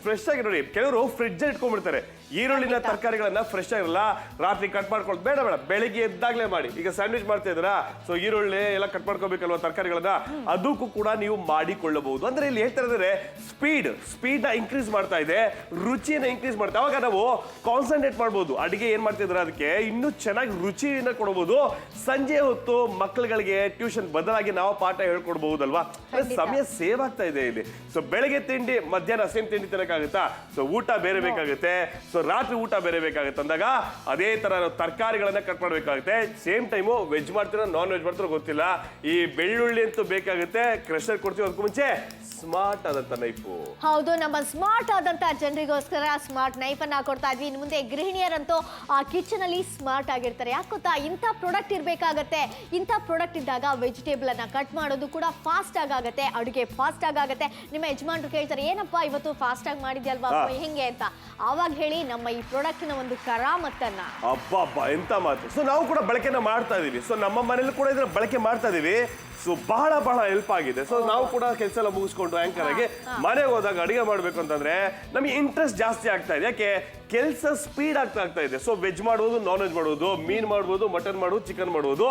ಫ್ರೆಶ್ ಆಗಿ ನೋಡಿ, ಕೆಲವರು ಫ್ರಿಡ್ಜ್ ಇಟ್ಕೊಂಡ್ಬಿಡ್ತಾರೆ ಈರುಳ್ಳಿನ ತರಕಾರಿಗಳನ್ನ. ಫ್ರೆಶ್ ಆಗಿರಲ್ಲ, ರಾತ್ರಿ ಕಟ್ ಮಾಡ್ಕೊಳ್ಳೋದು ಬೇಡ, ಬೆಳಿಗ್ಗೆ ಎದ್ದಾಗ್ಲೇ ಮಾಡಿ. ಈಗ ಸ್ಯಾಂಡ್ವಿಚ್ ಮಾಡ್ತಾ ಇದ್ದೀರಾ, ಸೊ ಈರುಳ್ಳಿ ಎಲ್ಲ ಕಟ್ ಮಾಡ್ಕೋಬೇಕಲ್ವಾ ತರಕಾರಿಗಳನ್ನ, ಅದಕ್ಕೂ ಕೂಡ ನೀವು ಮಾಡಿಕೊಳ್ಳಬಹುದು. ಅಂದ್ರೆ ಇಲ್ಲಿ ಹೇಳ್ತಾ ಇದ್ದಾರೆ ಸ್ಪೀಡ್ ನ ಇನ್ಕ್ರೀಸ್ ಮಾಡ್ತಾ ಇದೆ, ರುಚಿಯನ್ನ ಇನ್ಕ್ರೀಸ್ ಮಾಡ್ತಾ. ಅವಾಗ ನಾವು ಕಾನ್ಸಂಟ್ರೇಟ್ ಮಾಡ್ಬೋದು. ಅಡಿಗೆ ಏನ್ ಮಾಡ್ತಿದ್ರೆ ಅದಕ್ಕೆ ಇನ್ನೂ ಚೆನ್ನಾಗಿ ರುಚಿಯನ್ನ ಕೊಡಬಹುದು. ಸಂಜೆ ಹೊತ್ತು ಮಕ್ಕಳುಗಳಿಗೆ ಟ್ಯೂಷನ್ ಬದಲಾಗಿ ನಾವು ಪಾಠ ಹೇಳ್ಕೊಡ್ಬಹುದಲ್ವಾ? ಸಮಯ ಸೇವ್ ಆಗ್ತಾ ಇದೆ ಇಲ್ಲಿ. ಸೊ ಬೆಳಗ್ಗೆ ತಿಂಡಿ ಮಧ್ಯಾಹ್ನ ಸೇಮ್ ತಿಂಡಿ ತಿನ್ನಕ್ಕಾಗುತ್ತಾ? ಸೊ ಊಟ ಬೇರೆ ಬೇಕಾಗುತ್ತೆ, ಸೊ ರಾತ್ರಿ ಊಟ ಬೇರೆ ಬೇಕಾಗುತ್ತೆ ಅಂದಾಗ ಅದೇ ತರ ತರಕಾರಿಗಳನ್ನ ಕಟ್ ಮಾಡ್ಬೇಕಾಗುತ್ತೆ. ಸೇಮ್ ಟೈಮು ವೆಜ್ ಮಾಡ್ತೀರಾ ನಾನ್ ವೆಜ್ ಮಾಡ್ತೀರಾ ಗೊತ್ತಿಲ್ಲ, ಈ ಬೆಳ್ಳುಳ್ಳಿ ಅಂತೂ ಬೇಕಾಗುತ್ತೆ. ಕ್ರಷರ್ ಕೊಡ್ತೀವಿ ಅದಕ್ಕೂ ಮುಂಚೆ ಸ್ಮಾರ್ಟ್ ಆದಂತ ನೈಫು. ಹೌದು, ನಮ್ಮ ಸ್ಮಾರ್ಟ್ ಆದಂತ ಜನರಿಗೋಸ್ಕರ ಸ್ಮಾರ್ಟ್ ನೈಫ್ ಅನ್ನ ಕೊಡ್ತಾ ಇದ್ವಿ. ಇನ್ನು ಮುಂದೆ ಗೃಹಿಣಿಯರಂತೂ ಆ ಕಿಚನ್ ಅಲ್ಲಿ ಸ್ಮಾರ್ಟ್ ಆಗಿರ್ತಾರೆ. ಯಾಕೆ ಗೊತ್ತಾ, ಇಂಥ ಪ್ರಾಡಕ್ಟ್ ಇರ್ಬೇಕಾಗತ್ತೆ. ಇಂಥ ಪ್ರಾಡಕ್ಟ್ ಇದ್ದಾಗ ವೆಜಿಟೇಬಲ್ ಅನ್ನ ಕಟ್ ಮಾಡೋದು ಕೂಡ ಫಾಸ್ಟ್ ಆಗುತ್ತೆ, ಅಡುಗೆ ಫಾಸ್ಟ್ ಆಗುತ್ತೆ. ನಿಮ್ಮ ಯಜಮಾನ್ರು ಕೇಳ್ತಾರೆ, ಏನಪ್ಪಾ ಇವತ್ತು ಫಾಸ್ಟ್ ಆಗಿ ಮಾಡಿದ್ಯಲ್ವಾ ಹೆಂಗೆ ಅಂತ. ಆವಾಗ ಹೇಳಿ ನಮ್ಮ ಈ ಪ್ರಾಡಕ್ಟ್ ನ ಒಂದು ಕರಾಮತ್ತನ್ನ. ಅಬ್ಬಾ ಎಂತ ಮಾತು. ಸೊ ನಾವು ಕೂಡ ಬಳಕೆನ ಮಾಡ್ತಾ ಇದೀವಿ. ಸೊ ನಮ್ಮ ಮನೇಲಿ ಕೂಡ ಇದ್ರ ಬಳಕೆ ಮಾಡ್ತಾ ಇದೀವಿ. ಸೊ ಬಹಳ ಹೆಲ್ಪ್ ಆಗಿದೆ. ಸೊ ನಾವು ಕೂಡ ಕೆಲಸ ಎಲ್ಲ ಮುಗಿಸ್ಕೊಂಡು ಆಂಕರ್ ಆಗಿ ಮನೆಗೆ ಹೋದಾಗ ಅಡಿಗೆ ಮಾಡ್ಬೇಕು ಅಂತಂದ್ರೆ ನಮಗೆ ಇಂಟ್ರೆಸ್ಟ್ ಜಾಸ್ತಿ ಆಗ್ತಾ ಇದೆ. ಯಾಕೆ ಕೆಲಸ ಸ್ಪೀಡ್ ಆಗ್ತಾ ಇದೆ. ಸೊ ವೆಜ್ ಮಾಡ್ಬೋದು, ನಾನ್ ವೆಜ್ ಮಾಡ್ಬೋದು, ಮೀನ್ ಮಾಡ್ಬೋದು, ಮಟನ್ ಮಾಡ್ಬೋದು, ಚಿಕನ್ ಮಾಡ್ಬೋದು,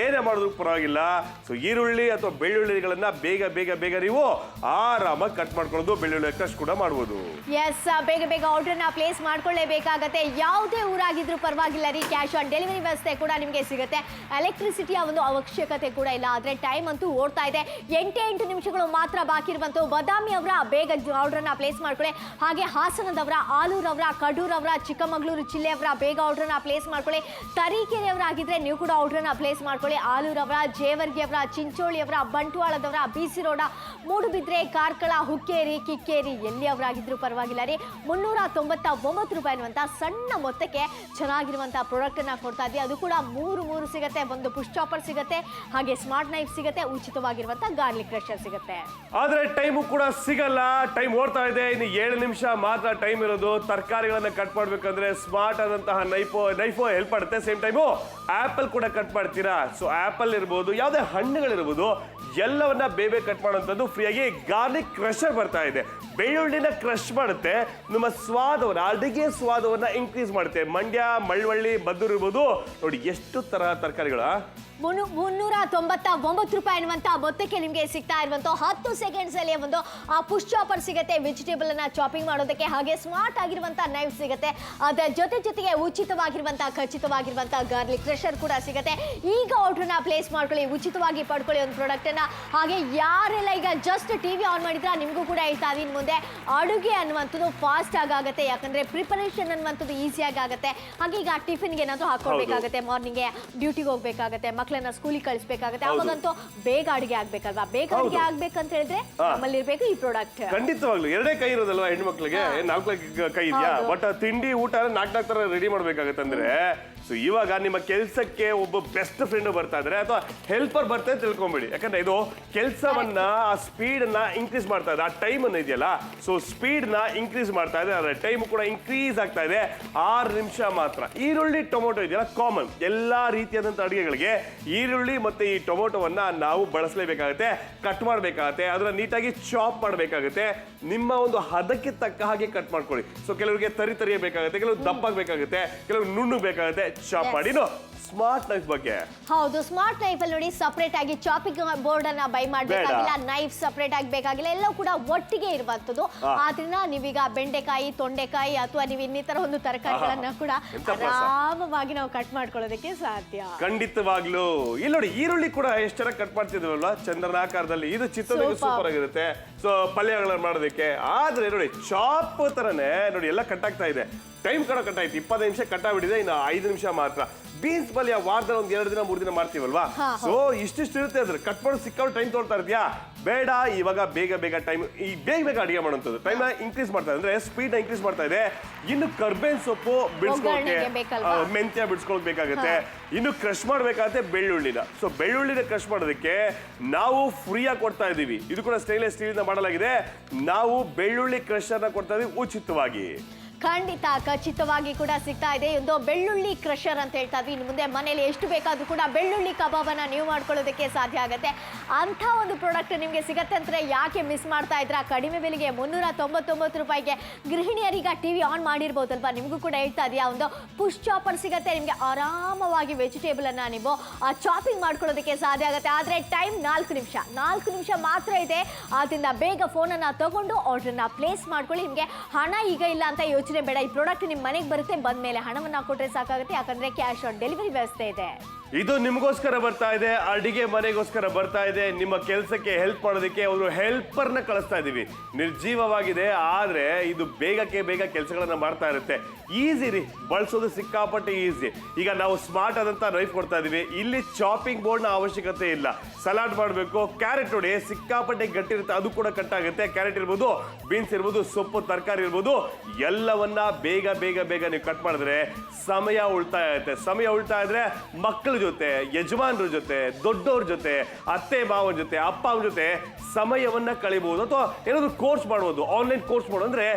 ಏನೇ ಮಾಡೋದು ಪರವಾಗಿಲ್ಲ. ಸೊ ಈರುಳ್ಳಿ ಅಥವಾ ಬೆಳ್ಳುಳ್ಳಿಗಳನ್ನ ಬೇಗ ನೀವು ಆರಾಮಾಗಿ ಕಟ್ ಮಾಡ್ಕೊಳ್ಳೋದು, ಬೆಳ್ಳುಳ್ಳಿ ಕ್ರಷ್ ಕೂಡ ಮಾಡ್ಬೋದು. ಎಸ್, ಬೇಗ ಆರ್ಡರ್ನ ಪ್ಲೇಸ್ ಮಾಡ್ಕೊಳ್ಳೇಬೇಕಾಗತ್ತೆ. ಯಾವುದೇ ಊರಾಗಿದ್ರು ಪರವಾಗಿಲ್ಲ ರೀ, ಕ್ಯಾಶ್ ಆನ್ ಡೆಲಿವರಿ ವ್ಯವಸ್ಥೆ ಕೂಡ ನಿಮಗೆ ಸಿಗುತ್ತೆ. ಎಲೆಕ್ಟ್ರಿಸಿಟಿಯ ಒಂದು ಅವಶ್ಯಕತೆ ಕೂಡ ಇಲ್ಲ. ಆದ್ರೆ ಟೈಮ್ ಅಂತೂ ಓಡ್ತಾ ಇದೆ. 8 ನಿಮಿಷಗಳು ಮಾತ್ರ ಬಾಕಿ ಇರುವಂತ ಬದಾಮಿ ಅವರ ಬೇಗ ಆರ್ಡರ್ನ ಪ್ಲೇಸ್ ಮಾಡ್ಕೊಳ್ಳಿ. ಹಾಗೆ ಹಾಸನದವರ, ಆಲೂರವರ, ಕಡೂರವರ, ಚಿಕ್ಕಮಗಳೂರು ಜಿಲ್ಲೆಯವರ ಬೇಗ ಆರ್ಡರ್ನ ಪ್ಲೇಸ್ ಮಾಡ್ಕೊಳ್ಳಿ. ತರೀಕೆರೆಯವರಾಗಿದ್ರೆ ನೀವು ಕೂಡ ಆರ್ಡರ್ನ ಪ್ಲೇಸ್ ಮಾಡ್ಕೊಳ್ಳಿ. ಆಲೂರವರ, ಜೇವರ್ಗಿಯವರ, ಚಿಂಚೋಳಿಯವರ, ಬಂಟ್ವಾಳದವರ, ಬಿಸಿ ರೋಡ, ಮೂಡುಬಿದ್ರೆ, ಕಾರ್ಕಳ, ಹುಕ್ಕೇರಿ, ಕಿಕ್ಕೇರಿ ಎಲ್ಲಿಯವರಾಗಿದ್ರು ಪರವಾಗಿಲ್ಲ ರೀ. 399 ರೂಪಾಯಿ ಅನ್ನುವಂತ ಸಣ್ಣ ಮೊತ್ತಕ್ಕೆ ಚೆನ್ನಾಗಿರುವಂತಹ ಪ್ರಾಡಕ್ಟ್ ಅನ್ನ ಕೊಡ್ತಾ ಇದ್ವಿ. ಅದು ಕೂಡ ಮೂರು ಸಿಗುತ್ತೆ. ಒಂದು ಪುಷ್ ಚಾಪರ್ ಸಿಗುತ್ತೆ, ಹಾಗೆ ಸ್ಮಾರ್ಟ್ ನೈಫ್ ಸಿಗುತ್ತೆ, ಉಚಿತವಾಗಿರುವಂತಹ ಗಾರ್ಲಿಕ್ ಕ್ರಷರ್ ಸಿಗುತ್ತೆ. ಆದ್ರೆ ಟೈಮು ಕೂಡ ಸಿಗಲ್ಲ, ಟೈಮ್ ಓಡ್ತಾ ಇದೆ. ಇನ್ನು 7 ನಿಮಿಷ ಮಾತ್ರ ಟೈಮ್ ಇರೋದು. ತರಕಾರಿಗಳನ್ನ ಕಟ್ ಮಾಡ್ಬೇಕಂದ್ರೆ ಸ್ಮಾರ್ಟ್ ಆದಂತಹ ನೈಫು ಹೆಲ್ಪ್ ಮಾಡುತ್ತೆ. ಸೇಮ್ ಟೈಮು ಆಪಲ್ ಕೂಡ ಕಟ್ ಮಾಡ್ತೀರಾ. ಸೊ ಆಪಲ್ ಇರ್ಬೋದು, ಯಾವುದೇ ಹಣ್ಣುಗಳಿರ್ಬೋದು, ಎಲ್ಲವನ್ನ ಬೇಗ ಕಟ್ ಮಾಡುವಂಥದ್ದು ಫ್ರೀಯಾಗಿ ಗಾರ್ಲಿಕ್ ಕ್ರಷರ್ ಬರ್ತಾ ಇದೆ. ಬೆಳ್ಳುಳ್ಳಿನ ಕ್ರಷ್ ಮಾಡುತ್ತೆ, ನಿಮ್ಮ ಸ್ವಾದವನ್ನ, ಅಡಿಗೆ ಸ್ವಾದವನ್ನ ಇನ್ಕ್ರೀಸ್ ಮಾಡುತ್ತೆ. ಮಂಡ್ಯ, ಮಳವಳ್ಳಿ, ಮದ್ದೂರು ಇರ್ಬೋದು, ನೋಡಿ ಎಷ್ಟು ತರ ತರಕಾರಿಗಳ 399 ರೂಪಾಯಿ ಅನ್ನುವಂತ ಮೊತ್ತಕ್ಕೆ ನಿಮಗೆ ಸಿಗ್ತಾ ಇರುವಂತ 10 ಸೆಕೆಂಡ್ಸ್ ಅಲ್ಲಿ ಒಂದು ಆ ಪುಷ್ ಚಾಪರ್ ಸಿಗುತ್ತೆ, ವೆಜಿಟೇಬಲ್ ಅನ್ನ ಚಾಪಿಂಗ್ ಮಾಡೋದಕ್ಕೆ. ಹಾಗೆ ಸ್ಮಾರ್ಟ್ ಆಗಿರುವಂತ ನೈಫ್ ಸಿಗುತ್ತೆ. ಅದರ ಜೊತೆಗೆ ಉಚಿತವಾಗಿರುವಂತಹ ಖಚಿತವಾಗಿರುವಂತಹ ಗಾರ್ಲಿಕ್ ಕ್ರಷರ್ ಕೂಡ ಸಿಗುತ್ತೆ. ಈಗ ಆರ್ಡರ್ನ ಪ್ಲೇಸ್ ಮಾಡ್ಕೊಳ್ಳಿ, ಉಚಿತವಾಗಿ ಪಡ್ಕೊಳ್ಳಿ ಒಂದು ಪ್ರಾಡಕ್ಟ್ ಅನ್ನ. ಹಾಗೆ ಯಾರೆಲ್ಲ ಈಗ ಜಸ್ಟ್ ಟಿವಿ ಆನ್ ಮಾಡಿದ್ರ ನಿಮಗೂ ಕೂಡ ಹೇಳ್ತಾ ಇದೀನಿ, ಮುಂದೆ ಅಡುಗೆ ಅನ್ನುವಂಥದ್ದು ಫಾಸ್ಟ್ ಆಗುತ್ತೆ. ಯಾಕಂದ್ರೆ ಪ್ರಿಪರೇಷನ್ ಅನ್ನುವಂಥದ್ದು ಈಸಿಯಾಗಿ ಆಗುತ್ತೆ. ಹಾಗೆ ಈಗ ಟಿಫಿನ್ಗೆ ಏನಾದ್ರು ಹಾಕೊಳ್ಬೇಕಾಗತ್ತೆ, ಮಾರ್ನಿಂಗ್ ಡ್ಯೂಟಿಗೆ ಹೋಗ್ಬೇಕಾಗತ್ತೆ, ಮಕ್ಕಳನ್ನ ಸ್ಕೂಲಿಗೆ ಕಳಿಸ್ಬೇಕಾಗತ್ತೆ. ಅವಾಗಂತೂ ಬೇಗ ಅಡಿಗೆ ಆಗ್ಬೇಕಲ್ವಾ? ಬೇಗ ಅಡಿಗೆ ಆಗ್ಬೇಕಂತ ಹೇಳಿದ್ರೆ ನಮ್ಮಲ್ಲಿ ಇರ್ಬೇಕು ಈ ಪ್ರಾಡಕ್ಟ್. ಖಂಡಿತವಾಗ್ಲು ಎರಡೇ ಕೈ ಇರೋದಲ್ವಾ ಹೆಣ್ಮಕ್ಳಿಗೆ, 4 ಕೈ ಇದೆಯಾ? ಬಟ್ ತಿಂಡಿ ಊಟ 4 ತರ ರೆಡಿ ಮಾಡ್ಬೇಕಾಗತ್ತಂದ್ರೆ, ಸೊ ಇವಾಗ ನಿಮ್ಮ ಕೆಲಸಕ್ಕೆ ಒಬ್ಬ ಬೆಸ್ಟ್ ಫ್ರೆಂಡ್ ಬರ್ತಾ ಇದ್ರೆ ಅಥವಾ ಹೆಲ್ಪರ್ ಬರ್ತಾ ತಿಳ್ಕೊಂಬಿಡಿ. ಯಾಕಂದ್ರೆ ಇದು ಕೆಲಸವನ್ನ, ಆ ಸ್ಪೀಡ್ ಅನ್ನ ಇನ್ಕ್ರೀಸ್ ಮಾಡ್ತಾ ಇದೆ. ಆ ಟೈಮ್ ಅನ್ನ ಇದೆಯಲ್ಲ, ಸೊ ಸ್ಪೀಡ್ ನ ಇನ್ಕ್ರೀಸ್ ಮಾಡ್ತಾ ಇದೆ, ಅದರ ಟೈಮ್ ಕೂಡ ಇನ್ಕ್ರೀಸ್ ಆಗ್ತಾ ಇದೆ. 6 ನಿಮಿಷ ಮಾತ್ರ. ಈರುಳ್ಳಿ, ಟೊಮೊಟೊ ಇದೆಯಲ್ಲ, ಕಾಮನ್ ಎಲ್ಲಾ ರೀತಿಯಾದಂತ ಅಡುಗೆಗಳಿಗೆ ಈರುಳ್ಳಿ ಮತ್ತೆ ಈ ಟೊಮೊಟೊವನ್ನ ನಾವು ಬಳಸಲೇಬೇಕಾಗುತ್ತೆ, ಕಟ್ ಮಾಡಬೇಕಾಗುತ್ತೆ, ಅದನ್ನ ನೀಟಾಗಿ ಚಾಪ್ ಮಾಡಬೇಕಾಗುತ್ತೆ. ನಿಮ್ಮ ಒಂದು ಹದಕ್ಕೆ ತಕ್ಕ ಹಾಗೆ ಕಟ್ ಮಾಡ್ಕೊಳ್ಳಿ. ಸೊ ಕೆಲವರಿಗೆ ತರಿ ಬೇಕಾಗುತ್ತೆ, ಕೆಲವರು ದಪ್ಪಾಗಿ ಬೇಕಾಗುತ್ತೆ, ಕೆಲವರು ನುಣ್ಣು ಬೇಕಾಗುತ್ತೆ. ಚಾಪ್ ಮಾಡಿ. ಸ್ಮಾರ್ಟ್ ನೈಫ್ ಬಗ್ಗೆ ಹೌದು, ಸ್ಮಾರ್ಟ್ ನೈಫ್ ಅಲ್ಲಿ ನೋಡಿ ಸಪರೇಟ್ ಆಗಿ ಚಾಪಿಂಗ್ ಬೋರ್ಡ್ ಅನ್ನ ಬೈ ಮಾಡಬೇಕಾಗಿಲ್ಲ, ನೈಫ್ ಸಪರೇಟ್ ಆಗಿ ಬೇಕಾಗಿಲ್ಲ, ಎಲ್ಲ ಕೂಡ ಒಟ್ಟಿಗೆ ಇರುವಂತದ್ದು. ಆದ್ರಿಂದ ನೀವೀಗ ಬೆಂಡೆಕಾಯಿ, ತೊಂಡೆಕಾಯಿ ಅಥವಾ ನೀವು ಇನ್ನಿತರ ಒಂದು ತರಕಾರಿಗಳನ್ನ ಕೂಡ ಆರಾಮವಾಗಿ ನಾವು ಕಟ್ ಮಾಡ್ಕೊಳ್ಳೋದಕ್ಕೆ ಸಾಧ್ಯ. ಖಂಡಿತವಾಗ್ಲೂ. ಇಲ್ಲಿ ನೋಡಿ ಈರುಳ್ಳಿ ಕೂಡ ಎಷ್ಟು ಚೆನ್ನಾಗಿ ಕಟ್ ಮಾಡ್ತಿದ್ವಲ್ವಾ, ಚಂದ್ರನಾಕಾರದಲ್ಲಿ. ಇದು ಚಿತ್ರದಲ್ಲಿ ಸೂಪರ್ ಆಗಿರುತ್ತೆ. ಸೊ ಪಲ್ಯಗಳನ್ನ ಮಾಡೋದಕ್ಕೆ. ಆದ್ರೆ ನೋಡಿ ಚಾಪ್ ತರನೇ ನೋಡಿ ಎಲ್ಲ ಕಟ್ ಆಗ್ತಾ ಇದೆ. ಟೈಮ್ ಕೂಡ ಕಟ್ ಆಯ್ತು. 20 ನಿಮಿಷ ಕಟ್ ಆಗ್ಬಿಟ್ಟಿದೆ, ಇನ್ನು 5 ನಿಮಿಷ ಮಾತ್ರ. ಬೀನ್ಸ್ ಪಲ್ಯ ವಾರದಲ್ಲಿ ಒಂದ್ 2 ದಿನ 3 ದಿನ ಮಾಡ್ತೀವಲ್ವಾ, ಸೊ ಇಷ್ಟಿಷ್ಟು ಇರುತ್ತೆ ಅದ್ರ ಕಟ್ ಮಾಡೋ ಸಿಕ್ಕಾಡು ಟೈಮ್ ತೊಗೊಳ್ತಾ ಇರ್ತೀಯಾ, ಬೇಡ ಇವಾಗ ಬೇಗ ಟೈಮ್ ಈ ಬೇಗ ಅಡಿಗೆ ಮಾಡುವಂಥದ್ದು ಟೈಮ್ ಇನ್ಕ್ರೀಸ್ ಮಾಡ್ತಾ ಇದೆ, ಅಂದ್ರೆ ಸ್ಪೀಡ್ ಇನ್ಕ್ರೀಸ್ ಮಾಡ್ತಾ ಇದೆ. ಇನ್ನು ಕರ್ಬೇವಿನ ಸೊಪ್ಪು ಬಿಡಿಸ್ಕೊಳ್ಳೋಕೆ ಮೆಂತ್ಯ ಬಿಡಿಸ್ಕೊಳ್ಳೋಕೆ ಬೇಕಾಗುತ್ತೆ, ಇನ್ನು ಕ್ರಶ್ ಮಾಡ್ಬೇಕಾಗುತ್ತೆ ಬೆಳ್ಳುಳ್ಳಿನ. ಸೊ ಬೆಳ್ಳುಳ್ಳಿನ ಕ್ರಶ್ ಮಾಡೋದಕ್ಕೆ ನಾವು ಫ್ರೀಯಾಗಿ ಕೊಡ್ತಾ ಇದೀವಿ. ಇದು ಕೂಡ ಸ್ಟೈನ್ಲೆಸ್ ಸ್ಟೀಲ್ ಇಂದ ಮಾಡಲಾಗಿದೆ. ನಾವು ಬೆಳ್ಳುಳ್ಳಿ ಕ್ರಶ್ ಅನ್ನ ಕೊಡ್ತಾ ಇದೀವಿ ಉಚಿತವಾಗಿ. ಖಂಡಿತ ಖಚಿತವಾಗಿ ಕೂಡ ಸಿಗ್ತಾ ಇದೆ. ಒಂದು ಬೆಳ್ಳುಳ್ಳಿ ಕ್ರಷರ್ ಅಂತ ಹೇಳ್ತಾ ಇದ್ವಿ. ಇನ್ನು ಮುಂದೆ ಮನೇಲಿ ಎಷ್ಟು ಬೇಕಾದ್ರೂ ಕೂಡ ಬೆಳ್ಳುಳ್ಳಿ ಕಬಾಬನ್ನ ನೀವು ಮಾಡ್ಕೊಳ್ಳೋದಕ್ಕೆ ಸಾಧ್ಯ ಆಗುತ್ತೆ. ಅಂಥ ಒಂದು ಪ್ರಾಡಕ್ಟ್ ನಿಮಗೆ ಸಿಗತ್ತೆ ಅಂದರೆ ಯಾಕೆ ಮಿಸ್ ಮಾಡ್ತಾ ಇದ್ರ? ಕಡಿಮೆ ಬೆಲೆಗೆ 399 ರೂಪಾಯಿಗೆ ಗೃಹಿಣಿಯರೀಗ ಟಿವಿ ಆನ್ ಮಾಡಿರ್ಬೋದಲ್ವಾ, ನಿಮಗೂ ಕೂಡ ಹೇಳ್ತಾ ಇದೆಯಾ, ಒಂದು ಪುಷ್ ಚಾಪರ್ ಸಿಗುತ್ತೆ. ನಿಮಗೆ ಆರಾಮವಾಗಿ ವೆಜಿಟೇಬಲ್ ಅನ್ನ ನೀವು ಚಾಪಿಂಗ್ ಮಾಡ್ಕೊಳ್ಳೋದಕ್ಕೆ ಸಾಧ್ಯ ಆಗುತ್ತೆ. ಆದರೆ ಟೈಮ್ 4 ನಿಮಿಷ ಮಾತ್ರ ಇದೆ. ಆದ್ದರಿಂದ ಬೇಗ ಫೋನನ್ನು ತಗೊಂಡು ಆರ್ಡರ್ನ ಪ್ಲೇಸ್ ಮಾಡ್ಕೊಳ್ಳಿ. ನಿಮಗೆ ಹಣ ಈಗ ಇಲ್ಲ ಅಂತ ಯೋಚನೆ ಬೇಡ. ಈ ಪ್ರಾಡಕ್ಟ್ ನಿಮ್ಮ ಮನೆಗೆ ಬರುತ್ತೆ, ಬಂದ ಮೇಲೆ ಹಣವನ್ನು ಕೊಟ್ಟರೆ ಸಾಕಾಗುತ್ತೆ. ಯಾಕಂದ್ರೆ ಕ್ಯಾಶ್ ಆನ್ ಡೆಲಿವರಿ ವ್ಯವಸ್ಥೆ ಇದೆ. ಇದು ನಿಮಗೋಸ್ಕರ ಬರ್ತಾ ಇದೆ, ಅಡಿಗೆ ಮನೆಗೋಸ್ಕರ ಬರ್ತಾ ಇದೆ. ನಿಮ್ಮ ಕೆಲಸಕ್ಕೆ ಹೆಲ್ಪ್ ಮಾಡೋದಕ್ಕೆ ಅವರು ಹೆಲ್ಪರ್ನ ಕಳಿಸ್ತಾ ಇದೀವಿ. ನಿರ್ಜೀವವಾಗಿದೆ, ಆದ್ರೆ ಇದು ಬೇಗ ಕೆಲಸಗಳನ್ನ ಮಾಡ್ತಾ ಇರುತ್ತೆ. ಈಸಿ ರೀ, ಬಳಸೋದು ಸಿಕ್ಕಾಪಟ್ಟೆ ಈಸಿ. ಈಗ ನಾವು ಸ್ಮಾರ್ಟ್ ಆದಂತ ನೈಫ್ ಕೊಡ್ತಾ ಇದೀವಿ. ಇಲ್ಲಿ ಚಾಪಿಂಗ್ ಬೋರ್ಡ್ನ ಅವಶ್ಯಕತೆ ಇಲ್ಲ. ಸಲಾಡ್ ಮಾಡಬೇಕು, ಕ್ಯಾರೆಟ್ ನೋಡಿ ಸಿಕ್ಕಾಪಟ್ಟೆ ಗಟ್ಟಿ ಇರುತ್ತೆ, ಅದು ಕೂಡ ಕಟ್ ಆಗುತ್ತೆ. ಕ್ಯಾರೆಟ್ ಇರ್ಬೋದು, ಬೀನ್ಸ್ ಇರ್ಬೋದು, ಸೊಪ್ಪು ತರಕಾರಿ ಇರ್ಬೋದು, ಎಲ್ಲವನ್ನ ಬೇಗ ನೀವು ಕಟ್ ಮಾಡಿದ್ರೆ ಸಮಯ ಉಳಿತಾಯ ಆಗುತ್ತೆ. ಸಮಯ ಉಳಿತಾಯ ಆದ್ರೆ ಮಕ್ಕಳ ಜೊತೆ, ಯಜಮಾನ್ರ ಜೊತೆ, ದೊಡ್ಡವ್ರ ಜೊತೆ, ಅತ್ತೆ ಮಾವನ ಜೊತೆ, ಅಪ್ಪ ಅವನ ಜೊತೆ ಸಮಯವನ್ನ ಕಳಿಬಹುದು. ಅಥವಾ ಏನಾದ್ರು ಕೋರ್ಸ್ ಮಾಡಬಹುದು, ಆನ್ಲೈನ್ ಕೋರ್ಸ್ ಮಾಡೋದು ಅಂದ್ರೆ